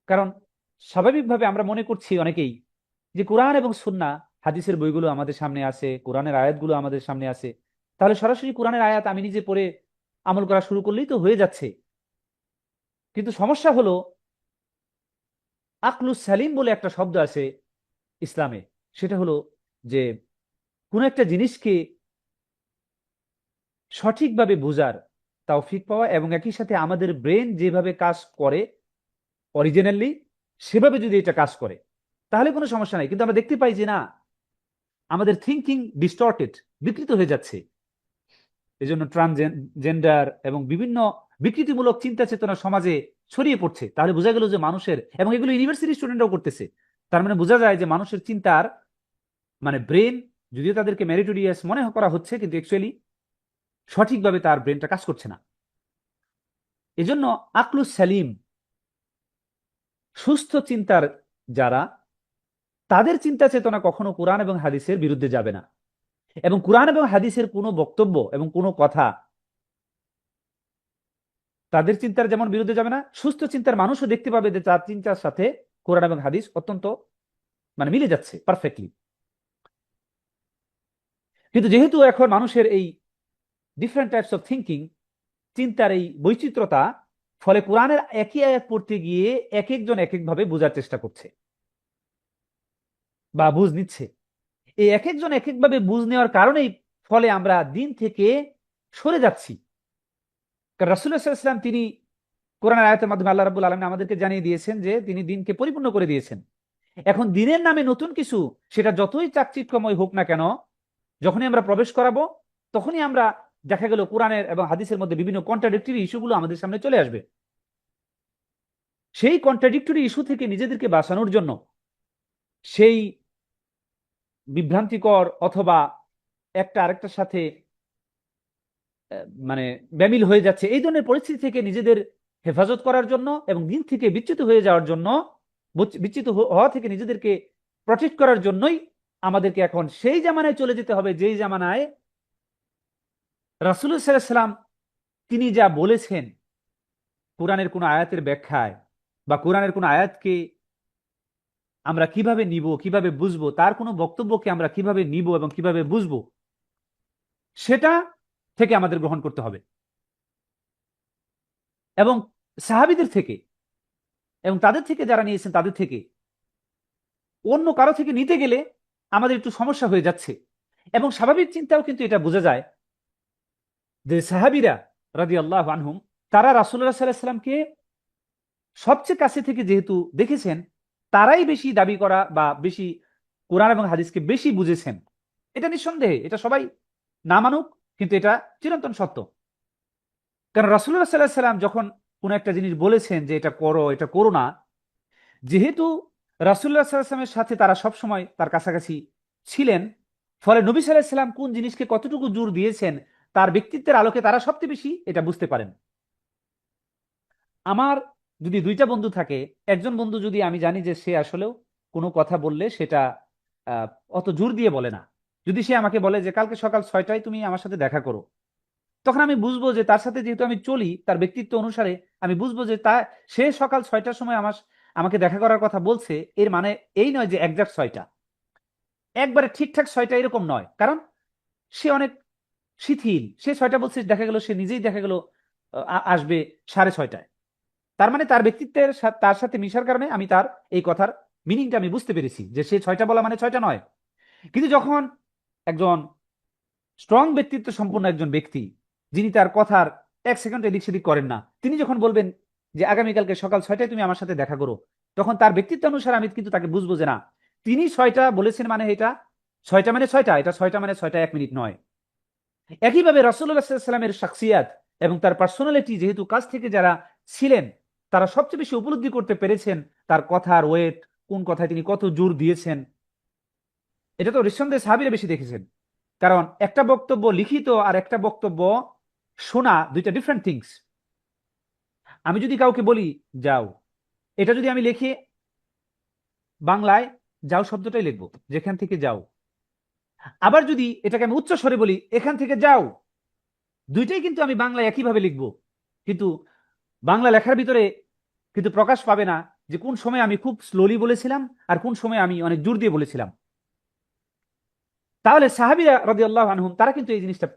কারণ স্বাভাবিকভাবে আমরা মনে করছি অনেকেই যে কোরআন এবং সুন্নাহ হাদিসের বইগুলো আমাদের সামনে আছে, কোরআনের আয়াতগুলো আমাদের সামনে আছে, তাহলে সরাসরি কোরআনের আয়াত আমি নিজে পড়ে আমল করা শুরু করলেই তো হয়ে যাচ্ছে। কিন্তু সমস্যা হলো আকলুস সালিম বলে একটা শব্দ আছে ইসলামে, সেটা হলো যে কোন একটা জিনিসকে সঠিকভাবে বোঝার তৌফিক পাওয়া, এবং একই সাথে আমাদের ব্রেন যেভাবে কাজ করে অরিজিনালি সেভাবে যদি এটা কাজ করে তাহলে কোনো সমস্যা নাই। কিন্তু আমরা দেখতে পাই যে না, আমাদের থিঙ্কিং ডিস্টর্টেড, বিকৃত হয়ে যাচ্ছে। এই জন্য ট্রান্সজেন্ডার এবং বিভিন্ন বিকৃতিমূলক চিন্তা চেতনা সমাজে ছড়িয়ে পড়ছে। তাহলে বোঝা গেল যে মানুষের, এবং এগুলো ইউনিভার্সিটি স্টুডেন্টরাও করতেছে, তার মানে বোঝা যায় যে মানুষের চিন্তার মানে ব্রেন, যদিও তাদেরকে মেরিটোরিয়াস মনে করা হচ্ছে, কিন্তু অ্যাকচুয়ালি সঠিকভাবে তার ব্রেনটা কাজ করছে না। এজন্য আকলুস সালিম, সুস্থ চিন্তার যারা, তাদের চিন্তা চেতনা কখনো কোরআন এবং হাদিসের বিরুদ্ধে যাবে না, এবং কোরআন এবং হাদিসের কোনো বক্তব্য এবং কোনো কথা তাদের চিন্তার যেমন বিরুদ্ধে যাবে না, সুস্থ চিন্তার মানুষও দেখতে পাবে যে তার চিন্তার সাথে কোরআন এবং হাদিস অত্যন্ত মিলে যাচ্ছে পারফেক্টলি। কিন্তু যেহেতু এখন মানুষের এই ডিফারেন্ট টাইপস অফ থিঙ্কিং, চিন্তার এই বৈচিত্র্যতা, ফলে কোরআনের একই আয়াত পড়তে গিয়ে এক একজন এক একভাবে বোঝার চেষ্টা করছে বা বুঝ নিচ্ছে। এই এক একজন এক একভাবে বুঝ নেওয়ার কারণেই ফলে আমরা দিন থেকে সরে যাচ্ছি। কারণ রাসূলুল্লাহ সাল্লাল্লাহু আলাইহি ওয়াসাল্লাম তিনি কোরআনের আয়াতের মাধ্যমে আল্লাহ রাব্বুল আলামিন আমাদেরকে জানিয়ে দিয়েছেন যে তিনি দিনকে পরিপূর্ণ করে দিয়েছেন। এখন দিনের নামে নতুন কিছু, সেটা যতই চাকচিক্যময় হোক না কেন, যখনই আমরা প্রবেশ করাবো তখনই আমরা দেখা গেল কোরআনের এবং হাদিসের মধ্যে বিভিন্ন কন্ট্রাডিক্টরি ইস্যুগুলো আমাদের সামনে চলে আসবে। সেই কন্ট্রাডিক্টরি ইস্যু থেকে নিজেদেরকে বাঁচানোর জন্য, সেই বিভ্রান্তিকর অথবা একটা আরেকটার সাথে ব্যামিল হয়ে যাচ্ছে এই ধরনের পরিস্থিতি থেকে নিজেদের হেফাজত করার জন্য এবং দিন থেকে বিচ্যুত হয়ে যাওয়ার জন্য, বিচ্যুত হওয়া থেকে নিজেদেরকে প্রটেক্ট করার জন্যই আমাদেরকে এখন সেই জামানায় চলে যেতে হবে যেই জামানায় রাসূলুল্লাহ সাল্লাল্লাহু আলাইহি ওয়াসাল্লাম তিনি যা বলেছেন কোরআনের কোন আয়াতের ব্যাখ্যায় বা কোরআনের কোন আয়াতকে আমরা কিভাবে নিব, কিভাবে বুঝবো, তার কোনো বক্তব্যকে আমরা কিভাবে নিব এবং কিভাবে বুঝবো, সেটা থেকে আমাদের গ্রহণ করতে হবে। এবং সাহাবীদের থেকে এবং তাদের থেকে যারা নিয়েছেন তাদের থেকে অন্য কারো থেকে নিতে গেলে আমাদের একটু সমস্যা হয়ে যাচ্ছে। এবং স্বাভাবিক চিন্তাও কিন্তু এটা বোঝা যায় যে সাহাবীরা রাদিয়াল্লাহু আনহুম তারা রাসূলুল্লাহ সাল্লাল্লাহু আলাইহি ওয়াসাল্লামকে সবচেয়ে কাছে থেকে যেহেতু দেখেছেন, তারাই বেশি দাবি করা বা বেশি কোরআন এবং হাদিসকে বেশি বুঝেছেন। এটা নিঃসন্দেহে, এটা সবাই না মানুক, কিন্তু এটা চিরন্তন সত্য। কারণ রাসূলুল্লাহ সাল্লাল্লাহু আলাইহি ওয়াসাল্লাম যখন কোনো একটা জিনিস বলেছেন যে এটা করো, এটা করো না, যেহেতু রাসূলুল্লাহ সাল্লাল্লাহু আলাইহি ওয়াসাল্লামের সাথে তারা সবসময় তার কাছাকাছি ছিলেন, ফলে নবী সাল্লাল্লাহু আলাইহি ওয়াসাল্লাম কোন জিনিসকে কতটুকু জোর দিয়েছেন তার ব্যক্তিত্বের আলোকে তারা সবচেয়ে বেশি এটা বুঝতে পারেন। আমার যদি দুইটা বন্ধু থাকে, একজন বন্ধু যদি আমি জানি যে সে আসলেও কোনো কথা বললে সেটা আহ, অত জোর দিয়ে বলে না, যদি সে আমাকে বলে যে কালকে সকাল 6টায় তুমি আমার সাথে দেখা করো, তখন আমি বুঝবো যে তার সাথে যেহেতু আমি চলি তার ব্যক্তিত্ব অনুসারে, আমি বুঝবো যে তা সে সকাল 6টার সময় আমাকে দেখা করার কথা বলছে, এর মানে এই নয় যে একজাক্ট 6টা, একবারে ঠিকঠাক 6টা এরকম নয়। কারণ সে অনেক শিথিল, সে 6টা বলছে, দেখা গেল সে নিজেই দেখা গেল আসবে 6:30টায়। তার মানে তার ব্যক্তিত্বের তার সাথে মিশার কারণে আমি তার এই কথার মিনিংটা আমি বুঝতে পেরেছি যে সে 6টা বলা মানে 6টা নয়। কিন্তু যখন একজন স্ট্রং ব্যক্তিত্ব সম্পন্ন একজন ব্যক্তি, যিনি তার কথার 1 সেকেন্ড এদিক সেদিক করেন না, তিনি যখন বলবেন যে আগামীকালকে সকাল 6টায় তুমি আমার সাথে দেখা করো, তখন তার ব্যক্তিত্ব অনুসারে আমি কিন্তু তাকে বুঝবো যে না, তিনি 6টা বলেছেন মানে এটা 6টা মানে 6টা, এটা 6টা মানে 6টা 1 মিনিট নয়। একইভাবে রাসূলুল্লাহ সাল্লাল্লাহু আলাইহি ওয়াসাল্লামের শাখসিয়াত এবং তার পার্সোনালিটি যেহেতু কাছ থেকে যারা ছিলেন, তারা সবচেয়ে বেশি উপলব্ধি করতে পেরেছেন তার কথার ওয়েট, কোন কথায় তিনি কত জোর দিয়েছেন। এটা তো নিঃসন্দেহে সাহাবীরা বেশি দেখেছেন। কারণ একটা বক্তব্য লিখিত আর একটা বক্তব্য শোনা দুইটা ডিফারেন্ট থিংস। আমি যদি কাউকে বলি যাও, এটা যদি আমি লিখে বাংলায় যাও শব্দটাই লিখবো, যেখান থেকে যাও। আবার যদি এটাকে আমি উচ্চ স্বরে বলি এখান থেকে যাও, দুইটাই কিন্তু আমি বাংলায় একইভাবে লিখবো, কিন্তু বাংলা লেখার ভিতরে কিন্তু প্রকাশ পাবে না যে কোন সময় আমি খুব স্লোলি বলেছিলাম আর কোন সময় আমি অনেক জোর দিয়ে বলেছিলাম। তাহলে সাহাবীরা রাদিয়াল্লাহু আনহুম তারা কিন্তু এই জিনিসটা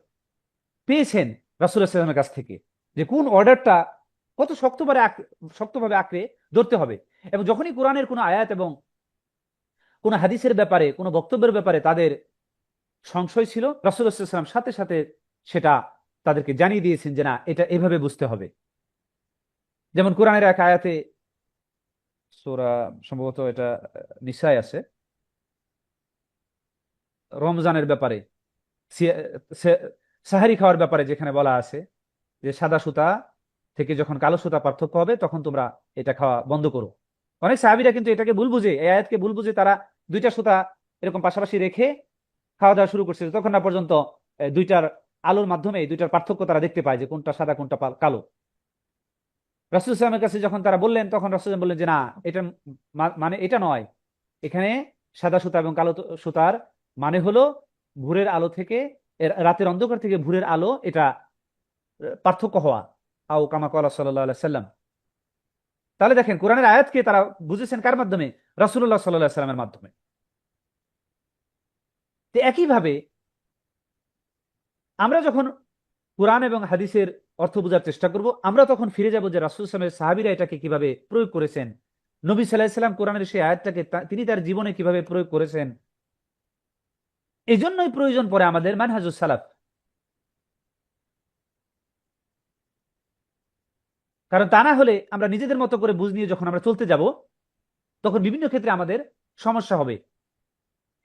পেয়েছেন রাসূলুল্লাহ সাল্লাল্লাহু আলাইহি ওয়াসাল্লামের কাছ থেকে, যে কোন অর্ডারটা কত শক্তভাবে আঁকড়ে ধরতে হবে। এবং যখনই কোরআনের কোনো আয়াত এবং কোনো হাদিসের ব্যাপারে, কোনো বক্তব্যের ব্যাপারে তাদের সংশয় ছিল, রাসূলুল্লাহ সাল্লাল্লাহু আলাইহি ওয়াসাল্লাম সাথে সাথে সেটা তাদেরকে জানিয়ে দিয়েছেন যে না, এটা এভাবে বুঝতে হবে। যেমন কোরআনের এক আয়াতে, সূরা সম্ভবত এটা নিসায় আছে, রমজানের ব্যাপারে, সাহারি খাওয়ার ব্যাপারে যেখানে বলা আছে যে সাদা সুতা থেকে যখন কালো সুতা পার্থক্য হবে তখন তোমরা এটা খাওয়া বন্ধ করো। অনেক সাহাবীরা কিন্তু এটাকে ভুল বুঝে, এই আয়াতকে ভুল বুঝে তারা দুইটা সুতা এরকম পাশাপাশি রেখে খাওয়া দাওয়া শুরু করছে, তখন না পর্যন্ত দুইটার আলোর মাধ্যমে এই দুইটার পার্থক্য তারা দেখতে পায় যে কোনটা সাদা কোনটা কালো। রাসূল সাল্লাল্লাহু আলাইহি ওয়াসাল্লামের কাছে যখন তারা বললেন, তখন রাসূল বললেন যে না, এটা মানে এটা নয়, এখানে সাদা সুতা এবং কালো সুতার মানে হলো ভোরের আলো থেকে রাতের অন্ধকার থেকে ভোরের আলো, এটা পার্থক্য হওয়া। আও কামা ক্বালা সাল্লাল্লাহু আলাইহি সাল্লাম। তাহলে দেখেন কোরআনের আয়াতকে তারা বুঝেছেন কার মাধ্যমে? রাসূলুল্লাহ সাল্লাল্লাহু আলাইহি সাল্লামের মাধ্যমে। তো একইভাবে আমরা যখন কোরআন এবং হাদিসের অর্থ বোঝার চেষ্টা করব, আমরা তখন ফিরে যাব যে রাসূল সাল্লাল্লাহু সাহাবীরা এটাকে কিভাবে প্রয়োগ করেছেন, নবী সাল্লাল্লাহু আলাইহি সাল্লাম কোরআনের সেই আয়াতটাকে তিনি তার জীবনে কিভাবে প্রয়োগ করেছেন। এই জন্যই প্রয়োজন পড়ে আমাদের মানহাজুস সালাফ। কারণ তা না হলে আমরা নিজেদের মতো করে বুঝ নিয়ে যখন আমরা চলতে যাব, তখন বিভিন্ন ক্ষেত্রে আমাদের সমস্যা হবে।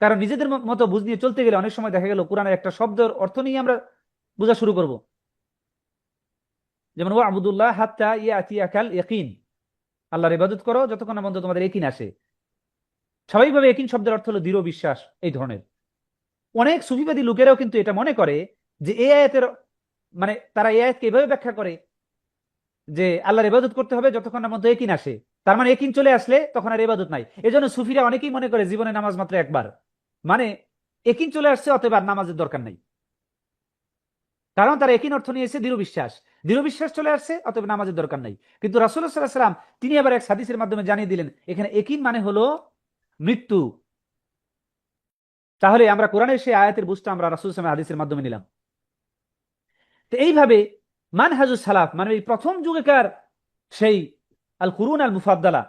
কারণ নিজেদের মতো বুঝ নিয়ে চলতে গেলে অনেক সময় দেখা গেল কোরআনের একটা শব্দের অর্থ নিয়ে আমরা বোঝা শুরু করব। যেমন ওয়া আবুদুল্লাহ হাত্তা ইয়াতিয়াকাল ইয়াকিন, আল্লাহর ইবাদত করো যতক্ষণ না পর্যন্ত তোমাদের ইয়াকিন আসে। স্বাভাবিকভাবে ইয়াকিন শব্দের অর্থ হলো দৃঢ় বিশ্বাস। এই ধরনের অনেক সুফিবাদী লোকেরাও কিন্তু এটা মনে করে যে এই আয়াতের মানে তারা এই আয়াতকে এভাবে ব্যাখ্যা করে যে আল্লাহর ইবাদত করতে হবে যতক্ষণ না পর্যন্ত ইয়াকিন আসে। তার মানে ইয়াকিন চলে আসলে তখন আর ইবাদত নাই। এজন্য সুফিরা অনেকেই মনে করে জীবনে নামাজ মাত্র একবার, মানে ইয়াকিন চলে আসছে অতএব আর নামাজের দরকার নাই। কারণ তারা একই অর্থ নিয়েছে দৃঢ় বিশ্বাস, দৃঢ় বিশ্বাস চলে আসছে অতএব নামাজের দরকার নাই। কিন্তু রাসূলুল্লাহ সাল্লাল্লাহু আলাইহি ওয়াসাল্লাম তিনি আবার এক হাদিসের মাধ্যমে জানিয়ে দিলেন এখানে একিন মানে হলো মৃত্যু। তাহলে আমরা কোরআনের সেই আয়াতের বুঝটা আমরা রাসূলুল্লাহ সাল্লাল্লাহু আলাইহি হাদিসের মাধ্যমে নিলাম। তো এইভাবে মানহাজুস সালাফ মানে এই প্রথম যুগেকার সেই আল কুরুন আল মুফাদ্দালা,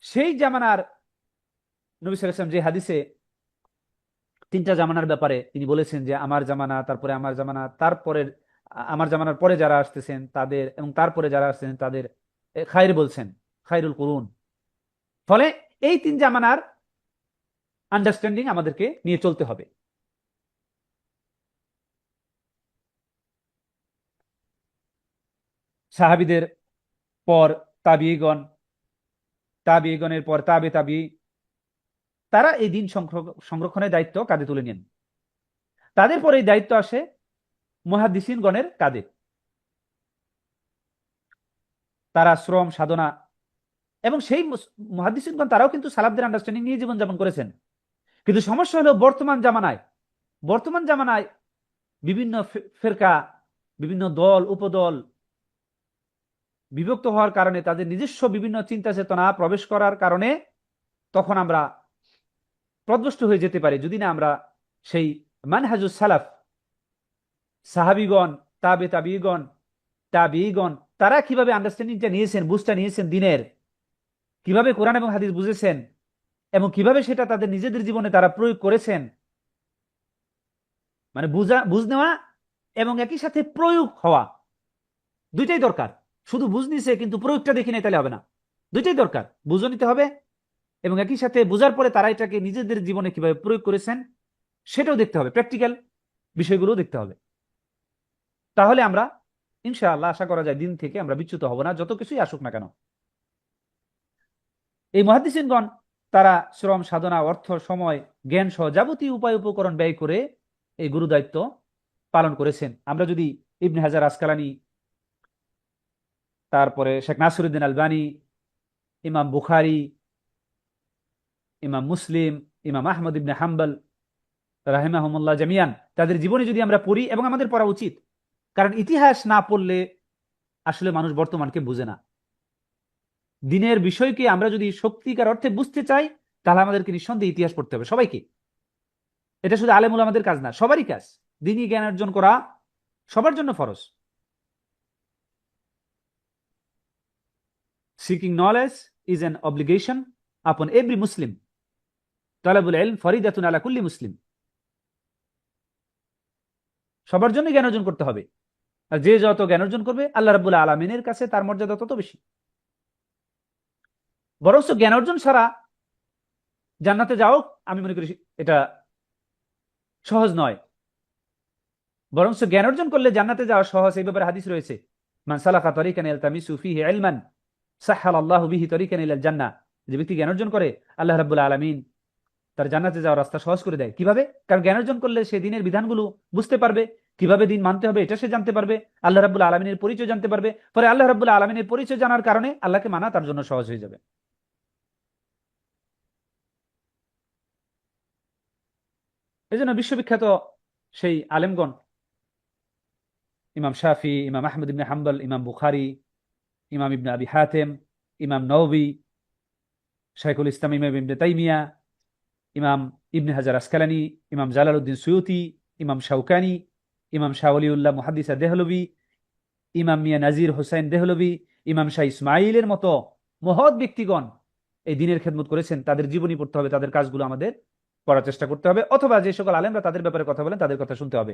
সেই জামানার নবী সাল্লাল্লাহু আলাইহি ওয়াসাল্লাম যে হাদিসে তিনটা জামানার ব্যাপারে তিনি বলেছেন যে আমার জামানা, তারপরে আমার জামানা, তারপরে আমার জামানার পরে যারা আসতেছেন তাদের, এবং তারপরে যারা আসতেছেন তাদের খায়র বলছেন, খায়রুল কুরুন। ফলে এই তিন জামানার আন্ডারস্ট্যান্ডিং আমাদেরকে নিয়ে চলতে হবে। সাহাবীদের পর তাবিঈগণ, তাবিঈগণের পর তাবে তাবি, তারা এই দিন সংরক্ষণের দায়িত্ব কাঁধে তুলে নেন। তাদের পরে এই দায়িত্ব আসে মুহাদ্দিসিনগণের কাঁধে। তারা শ্রম সাধনা এবং সেই মুহাদ্দিসিনগণ তারাও কিন্তু সালাফদের আন্ডারস্ট্যান্ডিং নিয়ে জীবনযাপন করেছেন। কিন্তু সমস্যা হলো বর্তমান জামানায় বিভিন্ন ফেরকা, বিভিন্ন দল উপদল বিভক্ত হওয়ার কারণে, তাদের নিজস্ব বিভিন্ন চিন্তা চেতনা প্রবেশ করার কারণে তখন আমরা পথভ্রষ্ট হয়ে যেতে পারি যদি না আমরা সেই মানহাজুস সালাফ, সাহাবিগণ, তাবিঈগণ তারা কিভাবে আন্ডারস্ট্যান্ডিংটা নিয়েছেন, বুঝটা নিয়েছেন দিনের, কিভাবে কোরআন এবং হাদিস বুঝেছেন এবং কিভাবে সেটা তাদের নিজেদের জীবনে তারা প্রয়োগ করেছেন, মানে বুঝ নেওয়া এবং একই সাথে প্রয়োগ হওয়া, দুইটাই দরকার। শুধু বুঝ নিছে কিন্তু প্রয়োগটা দেখি নাই তাহলে হবে না, দুইটাই দরকার। বুঝও নিতে হবে এবং একই সাথে বোঝার পরে তারা এটাকে নিজেদের জীবনে কিভাবে প্রয়োগ করেছেন সেটাও দেখতে হবে, প্র্যাকটিক্যাল বিষয়গুলো দেখতে হবে। তাহলে আমরা ইনশাআল্লাহ আশা করা যায় দিন থেকে আমরা বিচ্যুত হব না, যত কিছুই আসুক না কেন। এই মুহাদ্দিসিনগণ তারা শ্রম সাধনা, অর্থ, সময়, জ্ঞান সহ যাবতীয় উপায় উপকরণ ব্যয় করে এই গুরু দায়িত্ব পালন করেছেন। আমরা যদি ইবনে হাজার আসকালানি, তারপরে শেখ নাসিরউদ্দিন আলবানী, ইমাম বুখারী, ইমাম মুসলিম, ইমাম আহমদ ইবনে হাম্বল রাহিমাহুমুল্লাহ জামিয়ান, তাদের জীবনে যদি আমরা পড়ি, এবং আমাদের পড়া উচিত, কারণ ইতিহাস না পড়লে আসলে মানুষ বর্তমানকে বুঝে না। দিনের বিষয়কে আমরা যদি সত্যিকার অর্থে বুঝতে চাই তাহলে আমাদেরকে নিঃসন্দেহে ইতিহাস পড়তে হবে সবাইকে। এটা শুধু আলেম ওলামাদের কাজ না, সবারই কাজ। দিনী জ্ঞান অর্জন করা সবার জন্য ফরজ। Seeking knowledge is an obligation upon every Muslim. তালাবুল ইলম ফরিদাতুন আলা কুল্লি মুসলিম। সবার জন্য জ্ঞান অর্জন করতে হবে, আর যে যত জ্ঞান অর্জন করবে আল্লাহ রাব্বুল আলামিনের কাছে তার মর্যাদা তত বেশি। বরং জ্ঞান অর্জন ছাড়া জান্নাতে যাও আমি মনে করি এটা সহজ নয়। বরং জ্ঞান অর্জন করলে জান্নাতে যাওয়া সহজ, এই ব্যাপারে হাদিস রয়েছে, মান সালাকা তরিকান ইয়ালতামিসু ফিহি ইলমান সাহহালাল্লাহু বিহি তরিকান ইলাল জান্নাহ। যে ব্যক্তি জ্ঞান অর্জন করে আল্লাহ রাব্বুল আলামিন তার জান্নাতে যাওয়ার রাস্তা সহজ করে দেয়। কিভাবে? কারণ জ্ঞান অর্জন করলে সে দিনের বিধানগুলো বুঝতে পারবে, কিভাবে দিন মানতে হবে এটা সে জানতে পারবে, আল্লাহ রাব্বুল আলামিনের পরিচয় জানতে পারবে। পরে আল্লাহ রাব্বুল আলামিনের পরিচয় জানার কারণে আল্লাহকে মানা তার জন্য সহজ হয়ে যাবে। এই জন্য বিশ্ববিখ্যাত সেই আলেমগণ, ইমাম শাফি, ইমাম আহমদ ইবনে হাম্বল, ইমাম বুখারী, ইমাম ইবনে আবি হাতেম, ইমাম নওবী, শাইখুল ইসলাম ইমাম ইবনে তাইমিয়া, ইমাম ইবনে হাজার আসকালানি, ইমাম জালালউদ্দিন সুয়ুতি, ইমাম শাওকানি, ইমাম শাহ ওলিউল্লাহ মুহাদ্দিস দেহলভী, ইমাম মিয়া নাজির হোসেন দেহলভী, ইমাম শাহ ইসমাইলের মতো মহৎ ব্যক্তিগণ এই দিনের খেদমত করেছেন। তাদের জীবনী পড়তে হবে, তাদের কাজগুলো আমাদের পড়ার চেষ্টা করতে হবে, অথবা যে সকল আলেমরা তাদের ব্যাপারে কথা বলেন তাদের কথা শুনতে হবে।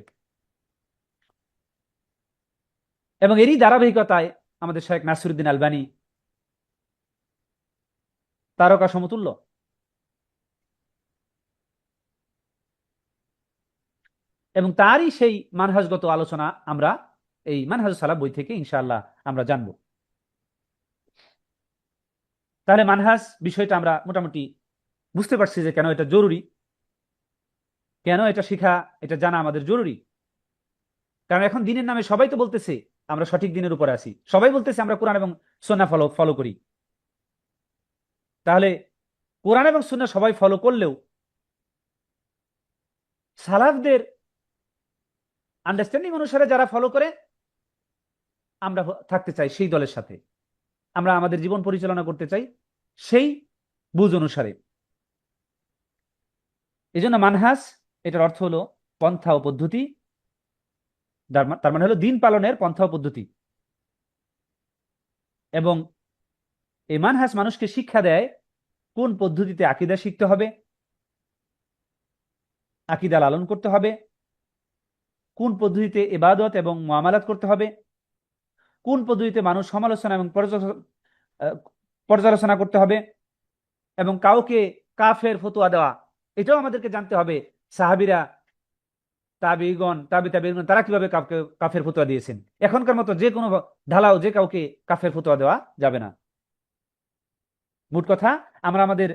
এবং এরই ধারাবাহিকতায় আমাদের শেখ নাসিরউদ্দিন আলবানী তারকা সমতুল্য। এবং তারই সেই মানহাজগত আলোচনা আমরা এই মানহাজুস সালাফ বই থেকে ইনশাআল্লাহ আমরা জানব। তাহলে মানহাজ বিষয়টা আমরা মোটামুটি বুঝতে পারছি যে কেন এটা জরুরি, কেন এটা শিখা, এটা জানা আমাদের জরুরি। কারণ এখন দিনের নামে সবাই তো বলতেছে আমরা সঠিক দিনের উপরে আছি, সবাই বলতেছে আমরা কোরআন এবং সুন্নাহ ফলো করি। তাহলে কোরআন এবং সুন্নাহ সবাই ফলো করলেও সালাফদের আন্ডারস্ট্যান্ডিং অনুসারে যারা ফলো করে আমরা থাকতে চাই সেই দলের সাথে, আমরা আমাদের জীবন পরিচালনা করতে চাই সেই বুঝ অনুসারে। এই জন্য মানহাজ এটার অর্থ হলো পন্থা ও পদ্ধতি, তার মানে হলো দিন পালনের পন্থা ও পদ্ধতি। এবং এই মানহাজ মানুষকে শিক্ষা দেয় কোন পদ্ধতিতে আকীদা শিখতে হবে, আকীদা লালন করতে হবে, কোন পদ্ধতিতে ইবাদত এবং মুআমালাত করতে হবে, কোন পদ্ধতিতে মানুষ সমালোচনা এবং পর্যালোচনা করতে হবে, এবং কাউকে কাফের ফতোয়া দেওয়া এটাও আমাদেরকে জানতে হবে। সাহাবীরা, তাবিগণ, তাবিগণ তারা কিভাবে কাফের ফতোয়া দিয়েছেন। এখনকার মতো যে কোনো ঢালাও যে কাউকে কাফের ফতোয়া দেওয়া যাবে না। মোট কথা, আমরা আমাদের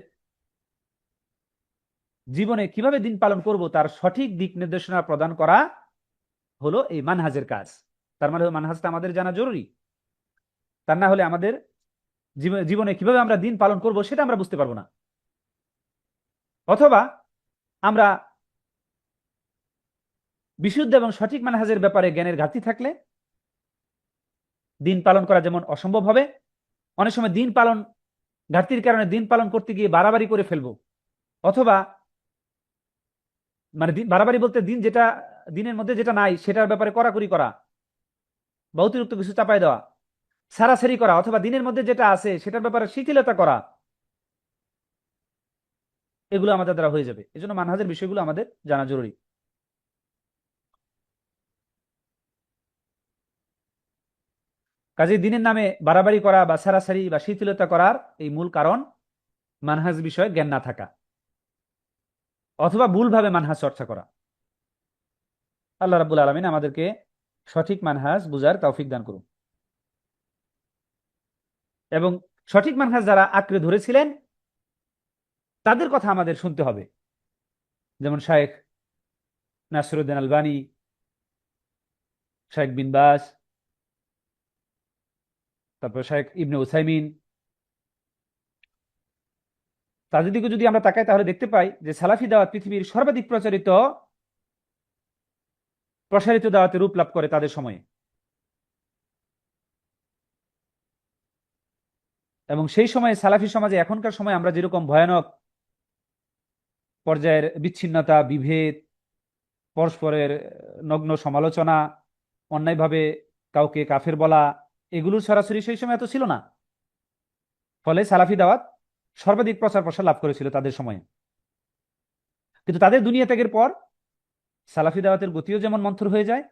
জীবনে কিভাবে দিন পালন করব তার সঠিক দিক নির্দেশনা প্রদান করা হলো এই মানহাজের কাজ। তার মানে মানহাজটা আমাদের জানা জরুরি। তার না হলে আমাদের জীবনে কিভাবে আমরা দিন পালন করব সেটা আমরা বুঝতে পারবো না। অথবা আমরা বিশুদ্ধ এবং সঠিক মানহাজের ব্যাপারে জ্ঞানের ঘাটতি থাকলে দিন পালন করা যেমন অসম্ভব হবে, অনেক সময় দিন পালন ঘাটতির কারণে দিন পালন করতে গিয়ে বাড়াবাড়ি করে ফেলবো, অথবা মানে বাড়াবাড়ি বলতে দিনের মধ্যে যেটা নাই সেটার ব্যাপারে কড়াকড়ি করা বা অতিরিক্ত কিছু চাপাই দেওয়া, সারাসারি করা, অথবা দিনের মধ্যে যেটা আছে সেটার ব্যাপারে শিথিলতা করা, এগুলো আমাদের দ্বারা হয়ে যাবে। এই জন্য মানহাজের বিষয়গুলো আমাদের জানা জরুরি। কাজে দিনের নামে বাড়াবাড়ি করা বা সারাসারি বা শিথিলতা করার এই মূল কারণ মানহাজ বিষয়ে জ্ঞান না থাকা, অথবা ভুলভাবে মানহাজ চর্চা করা। আল্লাহ রাব্বুল আলামিন আমাদেরকে সঠিক মানহাজ বুঝার তৌফিক দান করুন। এবং সঠিক মানহাজ যারা আঁকড়ে ধরেছিলেন তাদের কথা আমাদের শুনতে হবে, যেমন শায়েখ নাসিরউদ্দিন আলবানী, শায়েখ বিন বাজ, তারপর শায়েখ ইবনে উসাইমিন। তাদের দিকে যদি আমরা তাকাই তাহলে দেখতে পাই যে সালাফি দাওয়াত পৃথিবীর সর্বাধিক প্রসারিত দাওয়াতে রূপ লাভ করে তাদের সময়ে। এবং সেই সময়ে সালাফি সমাজে এখনকার সময় আমরা যেরকম ভয়ানক পর্যায়ের বিচ্ছিন্নতা, বিভেদ, পরস্পরের নগ্ন সমালোচনা, অন্যায়ভাবে কাউকে কাফের বলা, এগুলো সরাসরি সেই সময় এত ছিল না। ফলে সালাফি দাওয়াত সর্বাধিক প্রচার প্রসার লাভ করেছিল তাদের সময়ে। কিন্তু তাদের দুনিয়া ত্যাগের পর সালাফি দাওয়াতের গতিও যেমন মন্থর হয়ে যায়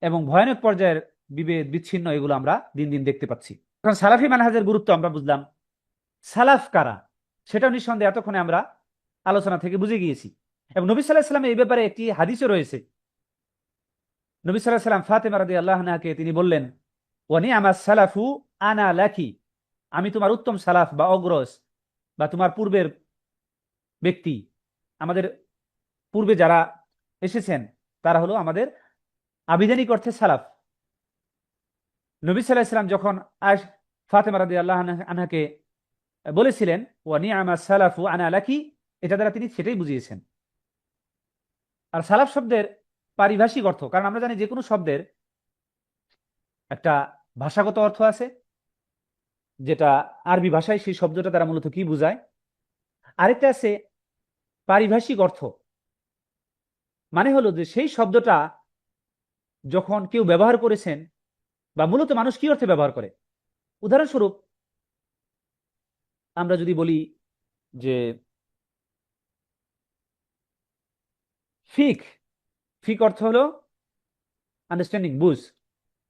এবং ভয়ানক পর্যায়ের বিভেদ, বিচ্ছিন্ন, এগুলো আমরা দিন দিন দেখতে পাচ্ছি। এখন সালাফি মানহাজের গুরুত্ব আমরা বুঝলাম। সালাফ কারা সেটাও নিঃসন্দেহে এতক্ষণে আমরা আলোচনা থেকে বুঝে গিয়েছি। এবং নবী সাল্লাল্লাহু আলাইহি ওয়াসাল্লাম এই ব্যাপারে একটি হাদিসও রয়েছে। নবী সাল্লাল্লাহু আলাইহি ওয়াসাল্লাম ফাতেমা রাদিয়াল্লাহু আনহাকে তিনি বললেন, ওয়া নি'মাস সালাফু আনা লাকি, আমি তোমার উত্তম সালাফ বা অগ্রজ বা তোমার পূর্বের ব্যক্তি, আমাদের পূর্বে যারা এসেছেন তারা হলো আমাদের আবিধানিক অর্থে সালাফ। নবী সাল্লাল্লাহু আলাইহি ওয়াসাল্লাম যখন ফাতেমা রাদিয়াল্লাহু আনহাকে বলেছিলেন ওয়া নি'মাস সালাফু আনা লাকি, এটা দ্বারা তিনি সেটাই বুঝিয়েছেন। আর সালাফ শব্দের পারিভাষিক অর্থ, কারণ আমরা জানি যে কোনো শব্দের একটা ভাষাগত অর্থ আছে, যেটা আরবি ভাষায় সেই শব্দটা দ্বারা মূলত কি বোঝায়। আরেকটা আছে পারিভাষিক অর্থ, মানে হলো যে সেই শব্দটা যখন কেউ ব্যবহার করেছেন, বা মূলত মানুষ কি অর্থে ব্যবহার করে। উদাহরণস্বরূপ আমরা যদি বলি যে ফিক, ফিক অর্থ হলো আন্ডারস্ট্যান্ডিং, বুঝ,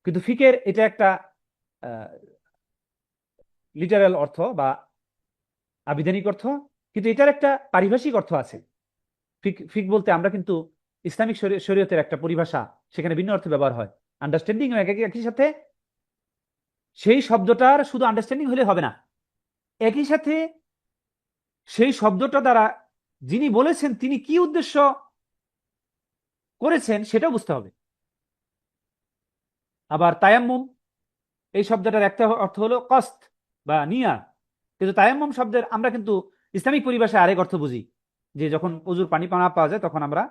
কিন্তু ফিকের এটা একটা লিটারাল অর্থ বা আবিধানিক অর্থ, কিন্তু এটার একটা পারিভাষিক অর্থ আছে। ফিক ফিক বলতে আমরা কিন্তু ইসলামিক শরীয়তের একটা পরিভাষা, সেখানে ভিন্ন অর্থে ব্যবহার হয়। আন্ডারস্ট্যান্ডিং একই সাথে সেই শব্দটার শুধু আন্ডারস্ট্যান্ডিং হলে হবে না, একই সাথে সেই শব্দটা দ্বারা যিনি বলেছেন তিনি কি উদ্দেশ্য করেছেন সেটাও বুঝতে হবে। আবার তায়াম্মুম, এই শব্দটার একটা অর্থ হলো কস্ত বা নিয়া, কিন্তু তায়াম্মুম শব্দের আমরা কিন্তু ইসলামিক পরিভাষায় আরেক অর্থ বুঝি, যে যখন অজুর পানি পানা পাওয়া যায় তখন আমরা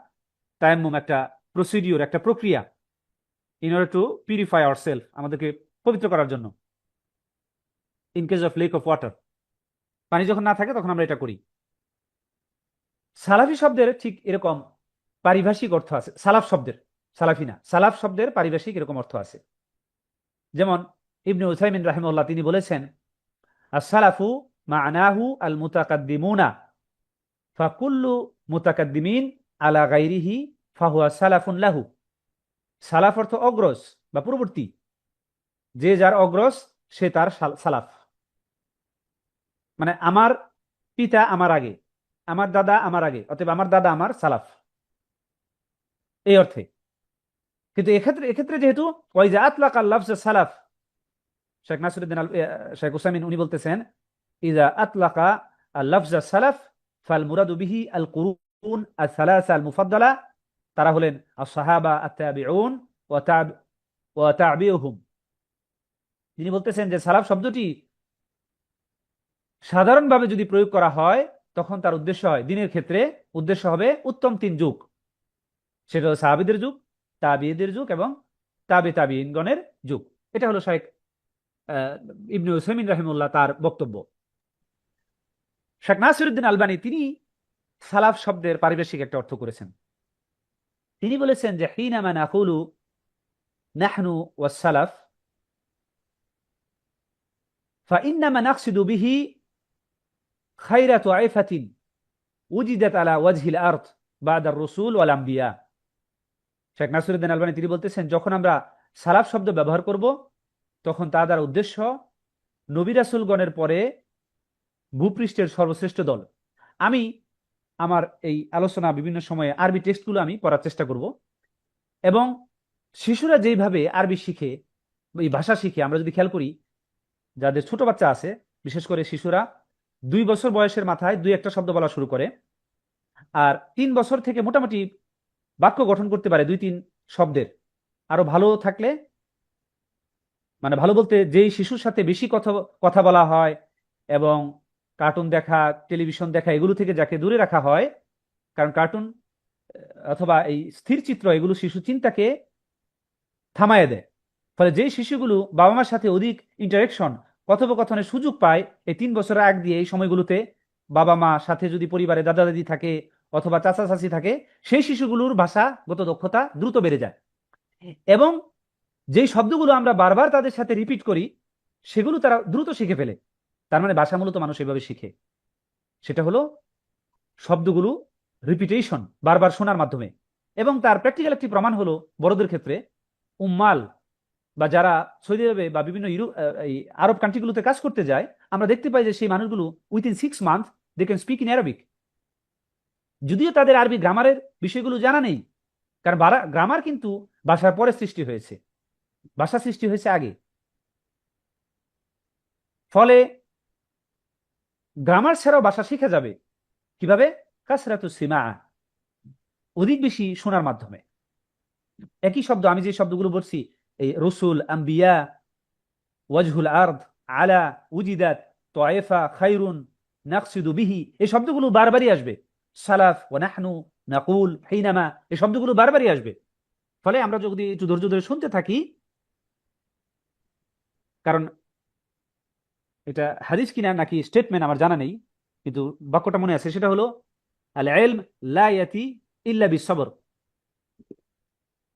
তায়াম্মুম একটা প্রসিডিওর, একটা প্রক্রিয়া, in order to purify ourself, আমাদেরকে পবিত্র করার জন্য, in case of lake of water, পানি যখন না থাকে তখন আমরা এটা করি। সালাফি শব্দের ঠিক এরকম পারিভাষিক অর্থ আছে। সালাফ শব্দের, সালাফি না, সালাফ শব্দের পারিভাষিক এরকম অর্থ আছে। যেমন ইবনে উসাইমিন রাহিমাহুল্লাহ তিনি বলেছেন, আস-সালাফু মা'নাহু আল মুতাকাদ্দিমুনা ফাকুল্লু মুতাকাদ্দিমিন আলা গায়রিহি ফাহুয়া সালাফুন লাহু। সালাফ অর্থ অগ্রজ বা পূর্ববর্তী, যে যার অগ্রজ সে তার সালাফ। মানে আমার পিতা আমার আগে, আমার দাদা আমার আগে, অতএব আমার দাদা আমার সালাফ, এই অর্থে। কিন্তু এক্ষেত্রে যেহেতু ওয়াইজা আতলাকা লাফজ সালাফ, শেখ নাসিরউদ্দিন শেখ উসাইমিন উনি বলতেছেন, ইজা আতলাকা লাফজ সালাফ ফাল মুরাদু বিহি আল কুরুন আস-সালাসা আল মুফাদ্দালা, তারা হলেন আস-সাহাবা আত-তাবিউন ওয়া তাবিউহুম। তিনি বলতেছেন যে সালাফ শব্দটি সাধারণভাবে যদি প্রয়োগ করা হয় তখন তার উদ্দেশ্য হয়, দিনের ক্ষেত্রে উদ্দেশ্য হবে উত্তম তিন যুগ, সেটা হলো সাহাবীদের যুগ, তাবিঈদের যুগ এবং তাবিঈনগণের যুগ। এটা হলো শেখ ইবনে উসাইমিন রাহিমাহুল্লাহ তার বক্তব্য। শেখ নাসিরউদ্দিন আলবানী তিনি সালাফ শব্দের পারিভাষিক একটা অর্থ করেছেন। তিনি বলেছেন যে হিনামা নাকুলু নাহনু ওয়াস সালাফ ফাইন্নামা নাকসিদু বিহি খায়রা তাইফাতিন উজিদাত আলা ওয়াজহিল আরদ বাদার রসুল ওয়াল আম্বিয়া। শেখ নাসিরউদ্দিন আলবানী তিনি বলতেছেন, যখন আমরা সালাফ শব্দ ব্যবহার করব তখন তা দ্বারা উদ্দেশ্য নবী রাসূলগণের পরে ভূপৃষ্ঠের সর্বশ্রেষ্ঠ দল। আমি আমার এই আলোচনা বিভিন্ন সময়ে আরবি টেক্সটগুলো আমি পড়ার চেষ্টা করব, এবং শিশুরা যেইভাবে আরবি শিখে, এই ভাষা শিখে, আমরা যদি খেয়াল করি যাদের ছোট বাচ্চা আছে, বিশেষ করে শিশুরা 2 বছর বয়সের মাথায় 2-1টা শব্দ বলা শুরু করে, আর 3 বছর থেকে মোটামুটি বাক্য গঠন করতে পারে 2-3 শব্দের। আরো ভালো থাকলে, মানে ভালো বলতে যেই শিশুর সাথে বেশি কথা কথা বলা হয় এবং কার্টুন দেখা, টেলিভিশন দেখা, এগুলো থেকে যাকে দূরে রাখা হয়, কারণ কার্টুন অথবা এই স্থির চিত্র এগুলো শিশু চিন্তাকে থামায় দেয়। ফলে যেই শিশুগুলো বাবা মার সাথে অধিক ইন্টারেকশন, কথোপকথনের সুযোগ পায় এই 3 বছরের আগ দিয়ে, এই সময়গুলোতে বাবা মা সাথে যদি পরিবারে দাদা দাদি থাকে অথবা চাচা চাচি থাকে, সেই শিশুগুলোর ভাষাগত দক্ষতা দ্রুত বেড়ে যায়। এবং যেই শব্দগুলো আমরা বারবার তাদের সাথে রিপিট করি সেগুলো তারা দ্রুত শিখে ফেলে। তার মানে ভাষা মূলত মানুষ এভাবে শিখে, সেটা হলো শব্দগুলো রিপিটেশন, বারবার শোনার মাধ্যমে। এবং তার প্র্যাকটিক্যাল একটি প্রমাণ হলো বড়দের ক্ষেত্রে উম্মাল বা যারা সৌদি আরবে বা বিভিন্ন এই আরব কান্ট্রিগুলোতে কাজ করতে যায়, আমরা দেখতে পাই যে সেই মানুষগুলো within 6 month they can speak in Arabic, যদিও তাদের আরবি গ্রামারের বিষয়গুলো জানা নেই। কারণ গ্রামার কিন্তু ভাষার পরে সৃষ্টি হয়েছে, ভাষা সৃষ্টি হয়েছে আগে। ফলে গ্রামার ছাড়াও ভাষা শেখা যাবে কিভাবে? কাসরাতু সিমা, অধিক বেশি শোনার মাধ্যমে। একই শব্দ আমি যে শব্দগুলো বলছি, এই রসুল, আম্বিয়া, ওয়াজহুল আরদ, আলা, উজিদাত, তায়েফা, খায়রুন, নাকসিদু বিহি, এই শব্দগুলো বারবারই আসবে। সালাফ ওয়া নাহনু নাকুল হিনামা, এই শব্দগুলো বারবারই আসবে। ফলে আমরা যদি একটু ধৈর্য ধরে শুনতে থাকি, কারণ এটা হাদিস কিনা নাকি স্টেটমেন্ট আমার জানা নেই, কিন্তু বাক্যটা মনে আছে, সেটা হলো আল ইলম লা ইয়াতি ইল্লা বিসবর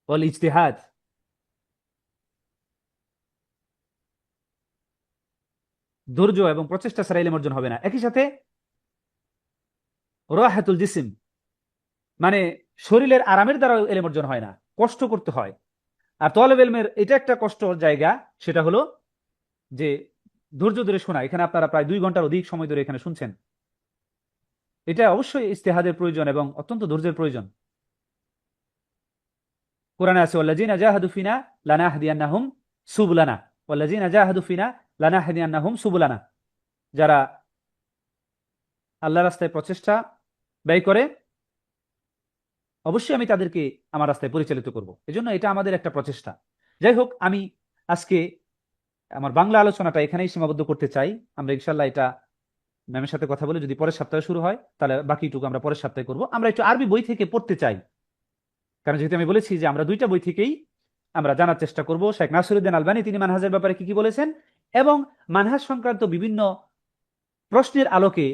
ওয়াল ইজতিহাদ। ধৈর্য এবং প্রচেষ্টা ছাড়া ইলম অর্জন হবে না। একই সাথে রাহাতুল জিসিম, মানে শরীরের আরামের দ্বারা ইলম অর্জন হয় না, কষ্ট করতে হয়। আর তলব ইলমের এটা একটা কষ্টর জায়গা, সেটা হলো যে ধৈর্য ধরে শোনা। এখানে আপনারা প্রায় 2 ঘন্টার অধিক সময় ধরে এখানে শুনছেন। এটা অবশ্যই ইজতিহাদের প্রয়োজন এবং অত্যন্ত ধৈর্যের প্রয়োজন। কোরআনে আছে ওয়াল্লাযিনা জাহাদু ফিনা লানাহদিয়ান্নাহুম সুবুলানা, ওয়াল্লাযিনা জাহাদু ফিনা লানাহদিয়ান্নাহুম সুবুলানা। যারা আল্লাহর রাস্তায় প্রচেষ্টা ব্যয় করে, অবশ্যই আমি তাদেরকে আমার রাস্তায় পরিচালিত করব। এজন্য এটা আমাদের একটা প্রচেষ্টা। যাই হোক, আমি আজকে আমার বাংলা আলোচনাটা এখানেই সীমাবদ্ধ করতে চাই। আমরা ইনশাল্লাহ এটা ম্যামের সাথে কথা বলে যদি পরের সপ্তাহে শুরু হয়, তাহলে বাকিটুকু আমরা পরের সপ্তাহে করব। আমরা একটু আরবি বই থেকে পড়তে চাই, কারণ যেহেতু আমি বলেছি যে আমরা 2টা বই থেকেই আমরা জানার চেষ্টা করব। শেখ নাসিরউদ্দিন আলবানী তিনি মানহাজের ব্যাপারে কি কি বলেছেন, এবং মানহাজ সংক্রান্ত বিভিন্ন প্রশ্নের আলোকে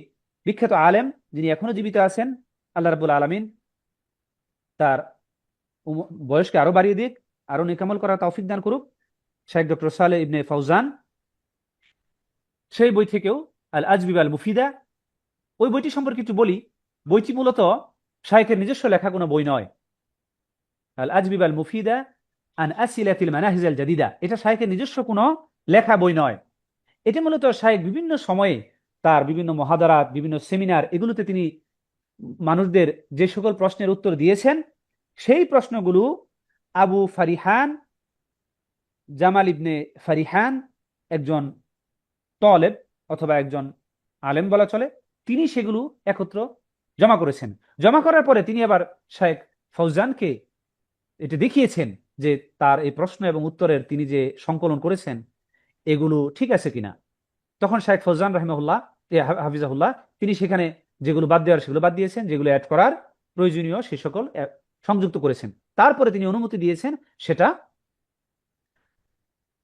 বিখ্যাত আলেম যিনি এখনো জীবিত আছেন, আল্লাহ রাব্বুল আলামিন তার বয়সকে আরো বাড়িয়ে দিক, আরো নেকামল করার তৌফিক দান করুক, শেখ ডক্টর সালেহ ইবনে ফাউজান, সেই বই থেকেও আল আজবিব আল মুফিদা, ওই বইটি সম্পর্কে একটু বলি। বইটি মূলত শাইখের নিজস্ব লেখা কোনো বই নয়। আল আজবিব আল মুফিদা আন আসিলাতিল মানাহিজ আল জাদিদা, এটা শাইখের নিজস্ব কোনো লেখা বই নয়। এটি মূলত শাইখ বিভিন্ন সময়ে তার বিভিন্ন মহাদারাত, বিভিন্ন সেমিনার, এগুলোতে তিনি মানুষদের যে সকল প্রশ্নের উত্তর দিয়েছেন, সেই প্রশ্নগুলো আবু ফারিহান, জামাল ইবনে ফারিহান, একজন তলেব অথবা একজন আলেম বলা চলে, তিনি সেগুলো একত্র জমা করেছেন। জমা করার পরে তিনি আবার শেখ ফৌজানকে এটা দেখিয়েছেন যে তার এই প্রশ্ন এবং উত্তরের তিনি যে সংকলন করেছেন এগুলো ঠিক আছে কিনা। তখন শেখ ফৌজান রহমাহুল্লাহ হাফিজাহুল্লাহ তিনি সেখানে যেগুলো বাদ দেওয়ার সেগুলো বাদ দিয়েছেন, যেগুলো অ্যাড করার প্রয়োজনীয় সে সকল সংযুক্ত করেছেন। তারপরে তিনি অনুমতি দিয়েছেন সেটা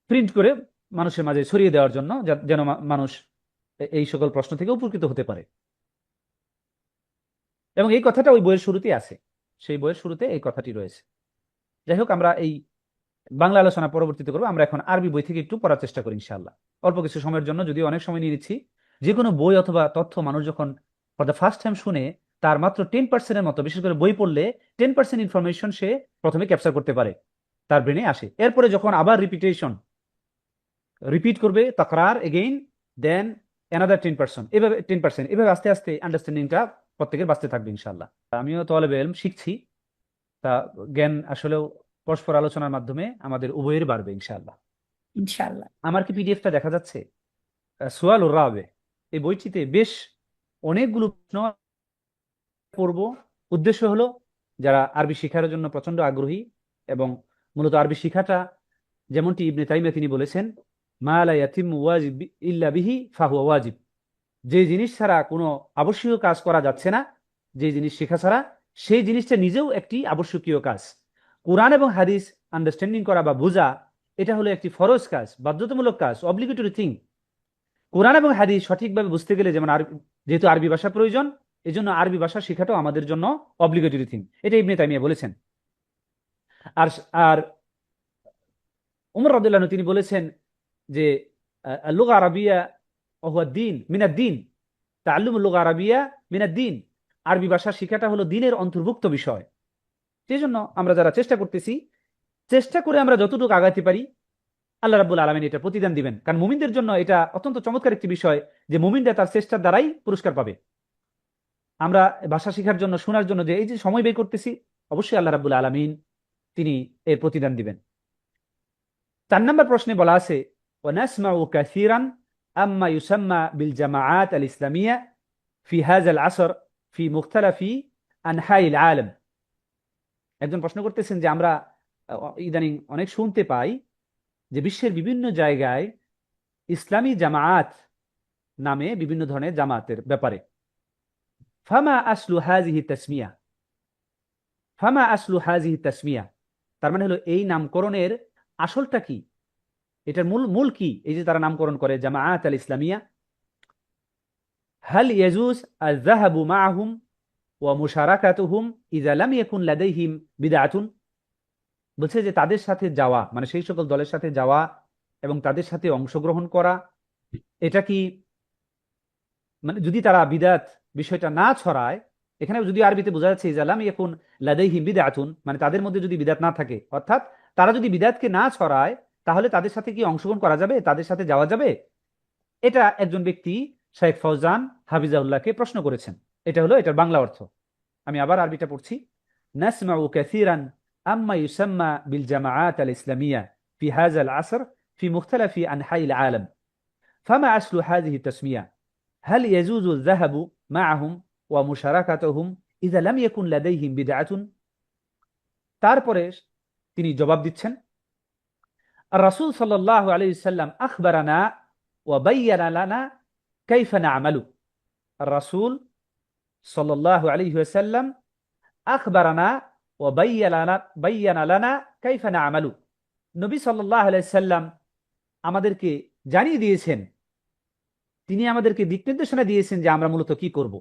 প্রিন্ট করে মানুষের মাঝে ছড়িয়ে দেওয়ার জন্য, যেন মানুষ এই সকল প্রশ্ন থেকে উপকৃত হতে পারে। এবং এই কথাটা ওই বইয়ের শুরুতেই আছে, সেই বইয়ের শুরুতে এই কথাটি রয়েছে। যাই হোক, আমরা এই বাংলা আলোচনা পরবর্তীতে করবো। আমরা এখন আরবি বই থেকে একটু পড়ার চেষ্টা করি ইনশাআল্লাহ, অল্প কিছু সময়ের জন্য, যদিও অনেক সময় নিয়ে নিচ্ছি। যে কোনো বই অথবা তথ্য মানুষ যখন ফর দ্য ফার্স্ট টাইম শুনে, তার মাত্র 10%-এর মতো, বিশেষ করে বই পড়লে 10% ইনফরমেশন সে প্রথমে ক্যাপচার করতে পারে, তার ব্রেনে আসে। এরপরে যখন আবার রিপিট করবে, তাকরার এগেইন, দেন অ্যানাদার 10%, এভাবে 10%, এভাবে আস্তে আস্তে আন্ডারস্ট্যান্ডিংটা প্রত্যেকের বাঁচতে থাকবে ইনশাআল্লাহ। আমিও তালেবে ইলম শিখছি, তা জ্ঞান আসলেও পরস্পর আলোচনার মাধ্যমে আমাদের উভয়ের বাড়বে ইনশাআল্লাহ। ইনশাআল্লাহ। আমার কি পিডিএফটা দেখা যাচ্ছে? সোয়াল ও রাবে, এই বইটিতে বেশ অনেকগুলো প্রশ্ন পড়ব। উদ্দেশ্য হলো যারা আরবি শেখার জন্য প্রচন্ড আগ্রহী, এবং মূলত আরবি শিখাটা যেমনটি ইবনে তাইমিয়া তিনি বলেছেন, মা লা ইয়াতিম্মু ওয়াজিব ইল্লা বিহি ফাহুয়া ওয়াজিব, যে জিনিস ছাড়া কোনো আবশ্যকীয় কাজ করা যাচ্ছে না, যে জিনিস শেখা ছাড়া, সেই জিনিসটা নিজেও একটি আবশ্যকীয় কাজ। কোরআন এবং হাদিস আন্ডারস্ট্যান্ডিং করা বা বোঝা, এটা হলো একটি ফরজ কাজ, বাধ্যতামূলক কাজ, অব্লিগেটরি থিং। কোরআন এবং হাদিস সঠিকভাবে বুঝতে গেলে, যেমন যেহেতু আরবি ভাষা প্রয়োজন, এই জন্য আরবি ভাষা শেখাটাও আমাদের জন্য অব্লিগেটরি থিং, এটা ইবনে তাইমিয়া বলেছেন। আর আর উমর রাদিয়াল্লাহু আনহু তিনি বলেছেন যে লুগা আরাবিয়া ওহুয়া দ্বীন মিনাদ দ্বীন, তাআল্লুমুল লুগা আরাবিয়া মিনাদ দ্বীন, আরবি ভাষা শেখাটা হলো দ্বীনের অন্তর্ভুক্ত বিষয়। সেই জন্য আমরা যারা চেষ্টা করতেছি, চেষ্টা করে আমরা যতটুকু আগাইতে পারি, আল্লাহ রাব্বুল আলামিন এটা প্রতিদান দিবেন। কারণ মুমিনদের জন্য এটা অত্যন্ত চমৎকার একটি বিষয় যে মুমিনরা তার চেষ্টার দ্বারাই পুরস্কার পাবে। আমরা ভাষা শেখার জন্য, শোনার জন্য যে এই যে সময় ব্যয় করতেছি, অবশ্যই আল্লাহ রাব্বুল আলামিন তিনি এর প্রতিদান দিবেন। 4 নম্বর প্রশ্নে বলা আছে, ওয়ানাসমাউ কাসীরান আম্মা ইউসাম্মা বিল জামাআত আল ইসলামিয়া ফি হাযাল আসর ফি মুখতালিফি আনহাইল আলাম। একজন প্রশ্ন করতেছেন যে আমরা ইদানিং অনেক শুনতে পাই যে বিশ্বের বিভিন্ন জায়গায় ইসলামী জামায়াত নামে বিভিন্ন ধরনের জামায়াতের ব্যাপারে, ফামা আসলু হাযিহি তাসমিয়া, ফামা আসলু হাযিহি তাসমিয়া, তার মানে হলো এই নামকরণের আসলটা কি, এটার মূল মূল কি, এই যে তারা নামকরণ করে জামাআত আল ইসলামিয়া। হাল ইয়াজুজ আয-যাহাবু মাআহুম ওয়া মুশারাকাতুহুম ইযা লাম ইয়াকুন লাদাইহিম বিদআতুন, বলছে যে তাদের সাথে যাওয়া মানে সেই সকল দলের সাথে যাওয়া এবং তাদের সাথে অংশগ্রহণ করা, এটা কি মানে যদি তারা বিদাত বিষয়টা না ছড়ায়, এখানে যদি আরবিতে বোঝা যাচ্ছে ইজালাম ইয়াকুন লাদাইহিম বিদআতুন, মানে তাদের মধ্যে যদি বিদাত না থাকে, অর্থাৎ তারা যদি বিদাতকে না ছড়ায়, তাহলে তাদের সাথে কি অংশগ্রহণ করা যাবে, তাদের সাথে যাওয়া যাবে? এটা একজন ব্যক্তি শেখ ফৌজান হাফিজাউল্লাহকে প্রশ্ন করেছেন। এটা হলো এটার বাংলা অর্থ। আমি আবার আরবিটা পড়ছি। নাসমাউ কাসীরান আম্মা ইউসাম্মা বিল জামাআত আল ইসলামিয়া ফি হাযা আল আসর ফি মুখতালিফি আনহাই আল আলাম ফামা আসলু হাযিহি তাসমিয়া هل يجوز الذهب معهم ومشاركتهم إذا لم يكن لديهم بدعة؟ তারপরে তিনি জবাব দিচ্ছেন, الرسول صلى الله عليه وسلم أخبرنا وبين لنا كيف نعمل। الرسول صلى الله عليه وسلم أخبرنا وبين لنا كيف نعمل। নবী সাল্লাল্লাহু আলাইহি সাল্লাম আমাদেরকে জানিয়ে দিয়েছেন, তিনি আমাদেরকে দিক নির্দেশনা দিয়েছেন যে আমরা মূলত কি করব।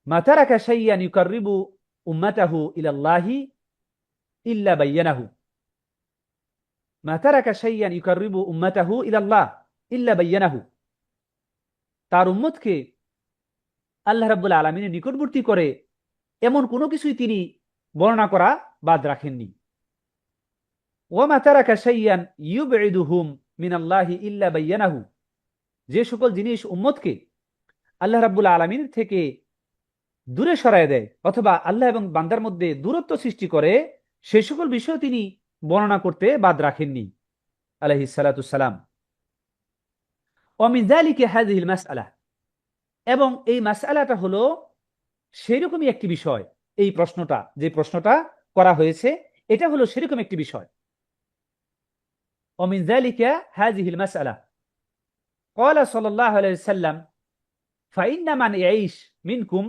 মা তারাকা শাইয়ান ইউকাররিবু উম্মাতাহু ইলাল্লাহি ইল্লা বায়্যানাহু, মা তারাকা শাইয়ান ইউকাররিবু উম্মাতাহু ইলাল্লাহ ইল্লা বায়্যানাহু, তার উম্মতকে আল্লাহ রাব্বুল আলামিনের নিকটবর্তী করে এমন কোনো কিছুই তিনি বর্ণনা করা বাদ রাখেননি। ওয়া মা তারাকা শাইয়ান ইউবঈদুহুম মিনাল্লাহি ইল্লা বায়্যানাহু, যে সকল জিনিস উম্মতকে আল্লাহ রাব্বুল আলামিনের থেকে দূরে সরায় দেয় অথবা আল্লাহ এবং বান্দার মধ্যে দূরত্ব সৃষ্টি করে, সে সকল বিষয় তিনি বর্ণনা করতে বাদ রাখেননি আলাইহিস সালাতু সালাম। ওয়া মিন যালিকা হাযিহিল মাসআলা, এবং এই মাসআলাটা হলো সেরকমই একটি বিষয়, এই প্রশ্নটা যে প্রশ্নটা করা হয়েছে এটা হলো সেরকম একটি বিষয়। ওয়া মিন যালিকা হাযিহিল মাসআলা ক্বালা সাল্লাল্লাহু আলাইহি ওয়াসাল্লাম ফাইন্না মান ইয়াইশ মিনকুম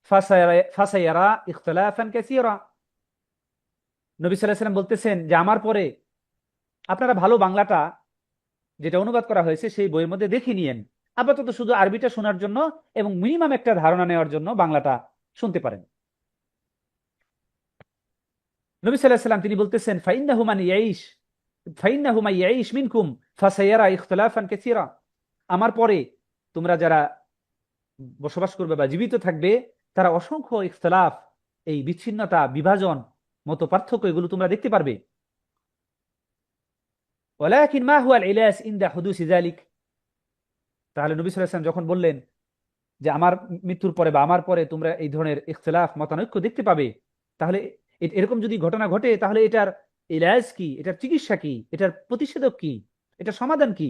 ফাসায়ারা ইখতিলাফান কাসীরা। নবী সাল্লাল্লাহু আলাইহি ওয়াসাল্লাম বলতেছেন যে আমার পরে আপনারা ভালো বাংলাটা যেটা অনুবাদ করা হয়েছে সেই বইয়ের মধ্যে দেখে নিয়েন, আপাতত শুধু আরবিটা শোনার জন্য এবং মিনিমাম একটা ধারণা নেওয়ার জন্য বাংলাটা শুনতে পারেন। নবী সাল্লাল্লাহু আলাইহি ওয়াসাল্লাম তিনি বলতেছেন ফাইন্নাহু মান ইয়াইশ মিনকুম ফাসায়ারা ইখতিলাফান কাসীরা, আমার পরে তোমরা যারা বসবাস করবে বা জীবিত থাকবে তারা অসংখ্য ইখতিলাফ, এই বিচ্ছিন্নতা, বিভাজন, মত পার্থক্য এগুলো তোমরা দেখতে পারবে। ওয়ালাকিন মা হুয়া আল ইলাজ ইনদা হুদুসি যালিক, তাহলে নবী সাল্লাল্লাহু আলাইহি ওয়াসাল্লাম যখন বললেন যে আমার মৃত্যুর পরে বা আমার পরে তোমরা এই ধরনের ইখতিলাফ, মতানৈক্য দেখতে পাবে, তাহলে এরকম যদি ঘটনা ঘটে তাহলে এটার ইলাজ কি, এটার চিকিৎসা কি, এটার প্রতিষেধক কি, এটার সমাধান কি?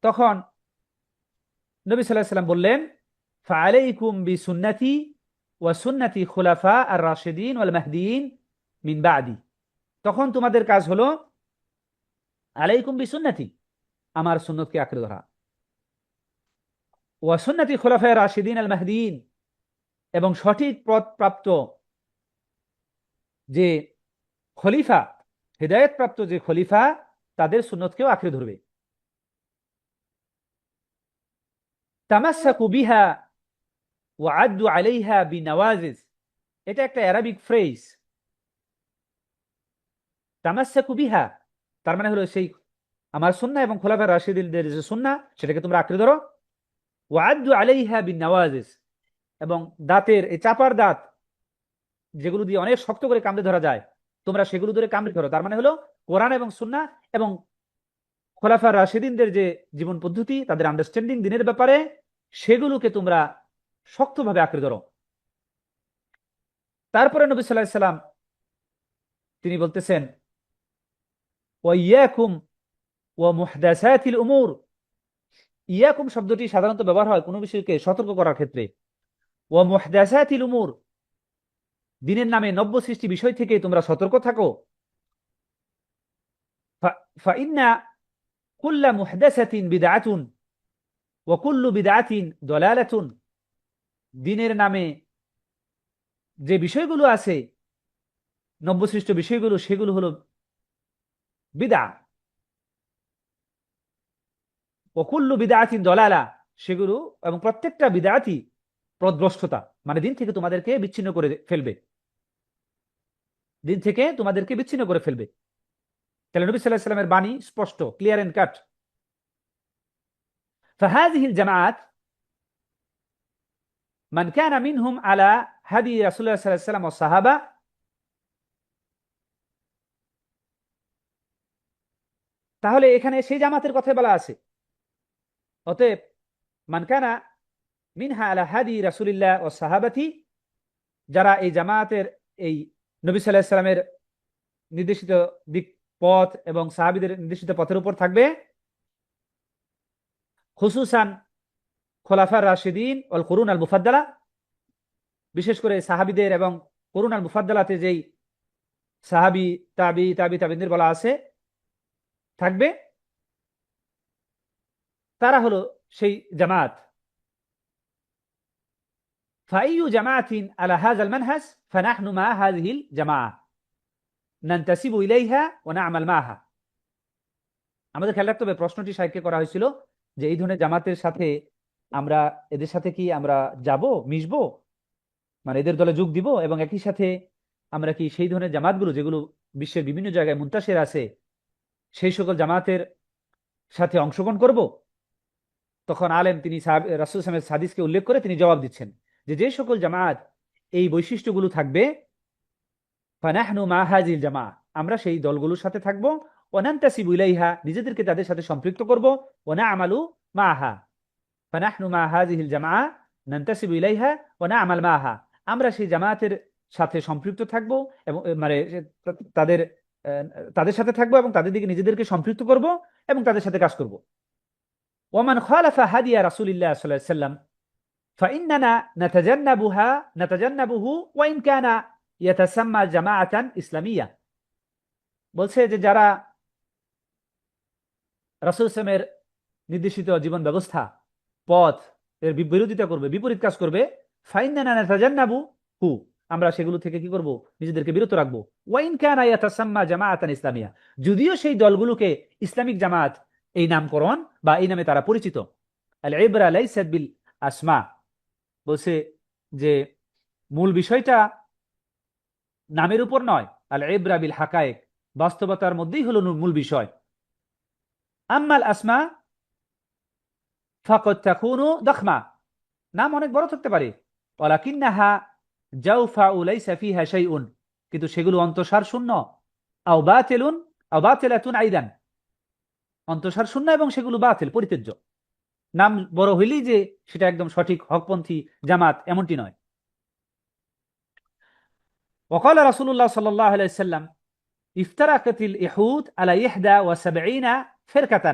তখন নবী সাল্লাল্লাহু আলাইহি ওয়াসাল্লাম বললেন ফাআলাইকুম বিসুন্নতি ওয়া সুন্নতি খুলাফা আর রাশিদিন ওয়াল মাহদিয়িন মিন বাদি, তখন তোমাদের কাজ হলো আলাইকুম বিসুন্নতি, আমার সুন্নতকে আঁকড়ে ধরা, ওয়া সুন্নতি খুলাফা আর রাশিদিন আল মাহদিয়িন, এবং সঠিক পথ প্রাপ্ত যে খলিফা, হিদায়াত প্রাপ্ত যে খলিফা, তাদের সুন্নতকেও আঁকড়ে ধরবে। তামাসসাকু বিহা ওয়া আদ্দু আলাইহা বিনাওয়াজিজ, এটা একটা আরবিক ফ্রেজ। তামাসসাকু বিহা তার মানে হলো সেই আমার সুন্নাহ এবং খোলাফায়ে রাশিদিনদের যে সুন্নাহ সেটাকে তোমরা আঁকড়ে ধরো। ওয়া আদ্দু আলাইহা বিনাওয়াজিজ, এবং দাঁতের এই চাপার দাঁত যেগুলো দিয়ে অনেক শক্ত করে কামড়ে ধরা যায়, তোমরা সেগুলো ধরে কামড়ে ধরো। তার মানে হলো কোরআন এবং সুন্নাহ এবং খোলাফায়ে রাশিদিনদের যে জীবন পদ্ধতি, তাদের আন্ডারস্ট্যান্ডিং দিনের ব্যাপারে, সেগুলোকে তোমরা শক্তভাবে আঁকড়ে ধরো। তারপরে নবী সাল্লাল্লাহু আলাইহি সাল্লাম তিনি বলতেছেন ওয়া ইয়াকুম ওয়া মুহদাসাতিল উমুর, ইয়াকুম শব্দটি সাধারণত ব্যবহার হয় কোনো বিষয়কে সতর্ক করার ক্ষেত্রে। ওয়া মুহদাসাতিল উমুর, দিনের নামে নব্য সৃষ্টি বিষয় থেকে তোমরা সতর্ক থাকো। ফাইন্না কুল্লা মুহদাসাতিন বিদআতুন, ওয়াকুল্লু বিদআতিন দলালাতুন, দিনের নামে যে বিষয়গুলো আছে, নব্যসৃষ্ট বিষয়গুলো, সেগুলো হলো বিদআ। ওয়াকুল্লু বিদআতিন দলালা, সেগুলো এবং প্রত্যেকটা বিদআতি পথভ্রষ্টতা, মানে দিন থেকে তোমাদেরকে বিচ্ছিন্ন করে ফেলবে, দিন থেকে তোমাদেরকে বিচ্ছিন্ন করে ফেলবে। তাহলে নবী সাল্লাল্লাহু আলাইহি ওয়াসাল্লামের বাণী স্পষ্ট, ক্লিয়ার এন্ড কাট। فهذه الجماعات من كان منهم على هدي رسول الله صلى الله عليه وسلم والصحابة، তাহলে এখানে সেই জামাতের কথা বলা আছে। অতএব মান কানা মিনহা আলা হাদি রাসূলিল্লাহ ওয়াস সাহাবাতি, যারা এই জামাতের এই নবী সাল্লাল্লাহু আলাইহি ওয়াসাল্লামের নির্দেশিত দিক পথ এবং সাহাবীদের নির্দেশিত পথের উপর থাকবে, খুসুসান খোলাফার রাশিদিন ওয়াল কুরুন আল মুফাদ্দালা, বিশেষ করে সাহাবীদের এবং কুরুন আল মুফাদ্দালাতে যেই সাহাবী তাবিঈনদের বলা আছে থাকবে, তারা হলো সেই জামাত। ফাইয়ু জামাতিন আলা হাযাল মানহাজ ফানাহনু মা হাযিহিল জামাআহ নানতাসিবু ইলাইহা ওয়া না'মাল মাহা। আমাদের খেয়াল রাখতে হবে, প্রশ্নটি সাহিত্যে করা হয়েছিল যে এই ধরনের জামাতের সাথে আমরা, এদের সাথে কি আমরা যাব, মিশবো, মানে এদের দলে যোগ দিব, এবং একই সাথে আমরা কি সেই ধরনের জামাতগুলো যেগুলো বিশ্বের বিভিন্ন জায়গায় মুনতাশির আছে, সেই সকল জামাতের সাথে অংশগ্রহণ করব? তখন আলেম তিনি রাসূল সাল্লাল্লাহু আলাইহি ওয়াসাল্লামের হাদিসকে উল্লেখ করে তিনি জবাব দিচ্ছেন যে যে সকল জামাত এই বৈশিষ্ট্যগুলো থাকবে, ফানাহনু মা হাযিল জামাআহ, আমরা সেই দলগুলোর সাথে থাকব, ওয়া নানতাসিবু ইলাইহা, নিজেদেরকে তাদের সাথে সম্পৃক্ত করব, ওয়া না'মালু মাহা, ফানাহনু মা হাযিহিল জামাআহ নানতাসিবু ইলাইহা ওয়া না'মাল মাহা, আমরা সেই জামাতের সাথে সম্পৃক্ত থাকব এবং মানে তাদের তাদের সাথে থাকবো এবং তাদের দিকে নিজেদেরকে সম্পৃক্ত করব এবং তাদের সাথে কাজ করব। ওমান খালাফা হাদিয়া রাসূলিল্লাহ সাল্লাল্লাহু আলাইহি ওয়াসাল্লাম ফাইন্নানা নাতাজান্নাবুহু ওয়া ইন কানা ইয়াতাসাম্মা জামাআতান ইসলামিয়া। বলছে যে যারা রাসূল সাল্লামের নির্দেশিত জীবন ব্যবস্থা পথ এর বিরোধিতা করবে, বিপরীত কাজ করবে, ফাইন্নানা নাতাজান্নাবুহু, আমরা সেগুলো থেকে কি করব, নিজেদেরকে বিরত রাখবো। ওয়া ইন কানা ইয়াতাসাম্মা জামাআতান ইসলামিয়া, যদিও সেই দলগুলোকে ইসলামিক জামাত এই নামকরণ বা এই নামে তারা পরিচিত। আল ইবরা লাইসাত বিল আসমা, বলছে যে মূল বিষয়টা নামের উপর নয়, আল ইবরা বিল হাকায়েক, বাস্তবতার মধ্যেই হলো মূল বিষয়। আম্মাল আসমা ফাকাদ তাকুনু দাখমা, নাম অনেক বড় থাকতে পারে, ওয়ালাকিন্নাহা জাওফাউ লাইসা ফিহা শাইউন, কিন্তু সেগুলো অন্তঃসার শূন্য, আও বাতিলুন আও বাতিলাতুন আইদান, অন্তঃসার শূন্য এবং সেগুলো বাতিল, পরিত্যাজ্য। নাম বড় হইলেই যে সেটা একদম সঠিক হকপন্থী জামাত এমনটি নয়। وقال رسول الله صلى الله عليه وسلم افترقت اليهود على 71 فرقة،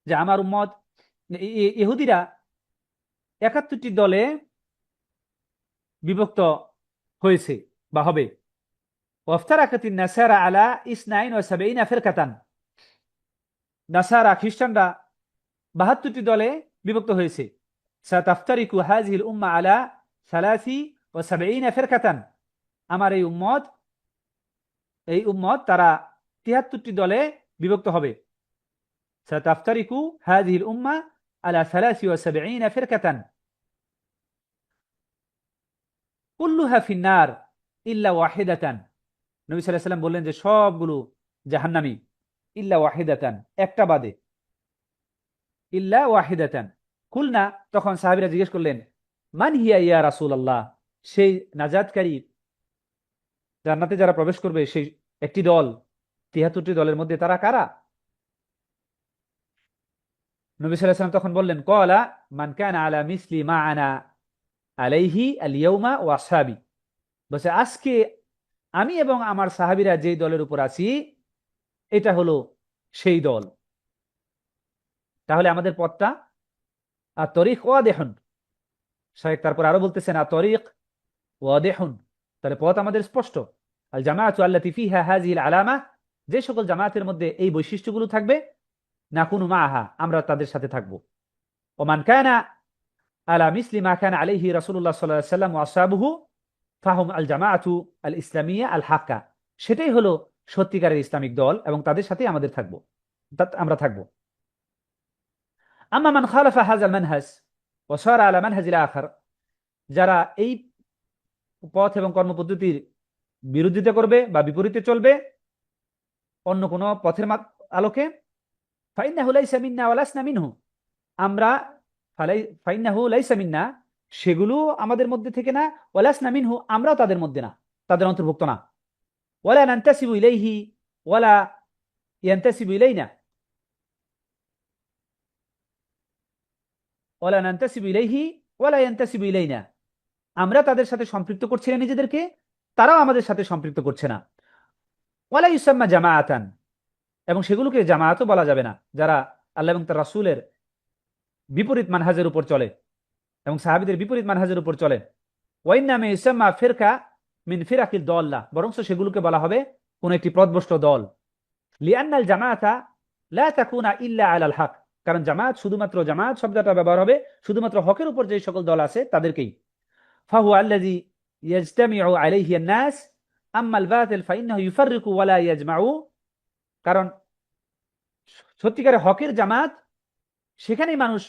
যে আমার উম্মত ইহুদিরা 71টি দলে বিভক্ত হয়েছে বা হবে। وافترقت النصارى على 72 فرقة، নাসারা খ্রিস্টানরা 72টি দলে বিভক্ত হয়েছে। সাতাফতারিকু হাযিহিল উম্মাহ আলা 73 ফিরকাতান, আমার এই উম্মত তারা 73টি দলে বিভক্ত হবে। সাতাফতারিকু হাযিহিল উম্মাহ আলা 73 ফিরকাতান কুল্লুহা ফিন্নার ইল্লা ওয়াহিদাতান। নবী সাল্লাল্লাহু আলাইহি ওয়াসাল্লাম বললেন যে সবগুলো জাহান্নামী ইল্লা ওয়াহিদাতান, একটা বাদে, ইল্লা ওয়াহিদাতান। কুলনা, তখন সাহাবীরা জিজ্ঞেস করলেন, মান হিয়া ইয়া রাসূলুল্লাহ, সেই নাজাতকারী জান্নাতে যারা প্রবেশ করবে সেই একটি দল, 73টি দলের মধ্যে তারা কারা? নবী সাল্লাল্লাহু আলাইহি ওয়াসাল্লাম তখন বললেন, ক্বালা মান কানা আলা মিসলি মা আনা আলাইহি আল ইয়াউমা ওয়া আসহাবি, বসে আজকে আমি এবং আমার সাহাবীরা যেই দলের উপর আছি এটা হলো সেই দল। তাহলে আমাদের পথটা আত-তরিক ওয়াদিহুন, শায়েখ তারপর আরো বলতেছেন আত-তরিক ওয়াদিহুন, তাহলে পথ আমাদের স্পষ্ট। আল জামাআতু আল্লাতী ফিহা হাযিহিল আলামা, যে সকল জামাতের মধ্যে এই বৈশিষ্ট্যগুলো থাকবে, নাকুনু মাআহা, আমরা তাদের সাথে থাকব। ওমান কানা আলা মিসলি মা কানা আলাইহি রাসূলুল্লাহ সাল্লাল্লাহু আলাইহি ওয়াসাল্লাম ওয়া আসহাবুহু ফাহুম আল জামাআতু আল ইসলামিয়া আল হাক্কা। সেটাই হলো সত্যিকারের ইসলামিক দল এবং তাদের সাথেই আমরা থাকবো। আম্মা মান খালাফা হাযাল মানহাজ ওয়া সারা আলা মানহাজিল আখার, যারা এই পথ এবং কর্মপদ্ধতির বিরোধিতা করবে বা বিপরীতে চলবে অন্য কোনো পথের আলোকে, ফাইন্নাহু লাইসা মিন্না ওয়া লাসনা মিনহু, আমরা ফাইন্নাহু লাইসা মিন্না, সেগুলো আমাদের মধ্যে থেকে না, ওয়া লাসনা মিনহু, আমরাও তাদের মধ্যে না, তাদের অন্তর্ভুক্ত না। ওয়ালা নানতাসিবু ইলাইহি ওয়ালা ইয়ানতাসিবু ইলাইনা, ওয়ালা নানতাসিবু ইলাইহি ওয়ালা ইয়ানতাসিবু ইলাইনা, আমরা তাদের সাথে সম্পৃক্ত করছি না নিজেদেরকে, তারাও আমাদের সাথে সম্পৃক্ত করছে না। ওয়ালা ইউসাম্মা জামাআতান, এবং সেগুলোকে জামায়াতও বলা যাবে না যারা আল্লাহ এবং তার রাসূলের বিপরীত মানহাজের উপর চলে এবং সাহাবীদের বিপরীত মানহাজের উপর চলে। ওয়াইন্নামা ইউসাম্মা ফিরকা মিন ফিরাকিল দাল্লাহ, বরং সেগুলোকে বলা হবে কোন একটি পথভ্রষ্ট দল। লিআন্নাল জামাআতা লা তাকুনা ইল্লা আলাল হক, কারণ জামায়াত শব্দটা ব্যবহার হবে শুধুমাত্র হকের উপর যে সকল দল আছে তাদেরকেই। ফাহু আল্লাযী ইয়াজতামিউ আলাইহি আন-নাস আম্মাল বাতিল ফাইন্নাহু ইউফাররিকু ওয়া লা ইয়াজমাউ, কারণ সত্যিকারের হকের জামাত সেখানেই মানুষ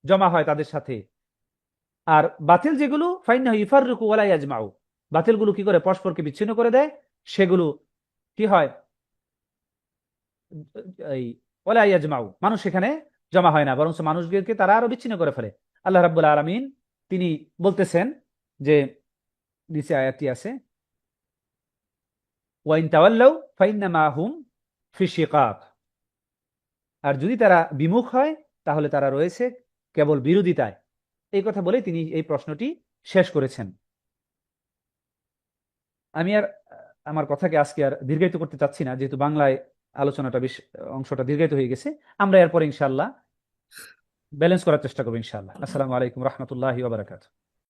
জমা হয় তাদের সাথে, আর বাতিল যেগুলো ফাইন্নাহু ইউফাররিকু ওয়া লা ইয়াজমাউ, বাতিলগুলো কি করে পরস্পরকে বিচ্ছিন্ন করে দেয়, সেগুলো কি হয় এই ওয়া লা ইয়াজমাউ, মানুষ সেখানে জমা হয় না, বরং মানুষদেরকে তারা আরো বিচ্ছিন্ন করে ফেলে। আল্লাহ রাব্বুল আলামিন তিনি বলতেছেন যে, নিচে আয়াতটি আছে, ওয়া ইন তাওয়াল্লাউ ফাইন্নামা হুম ফি শিকাক, আর যদি তারা বিমুখ হয় তাহলে তারা রয়েছে কেবল বিরোধিতায়। এই কথা বলে তিনি এই প্রশ্নটি শেষ করেছেন। আমি আর আমার কথাকে আজকে আর দীর্ঘায়িত করতে চাচ্ছি না, যেহেতু বাংলায় আলোচনাটা বেশ অংশটা দীর্ঘায়িত হয়ে গেছে। আমরা এরপর ইনশাআল্লাহ ব্যালেন্স করার চেষ্টা করবো ইনশাআল্লাহ। আসসালামু আলাইকুম রহমতুল্লাহি ওয়া বারাকাতুহু।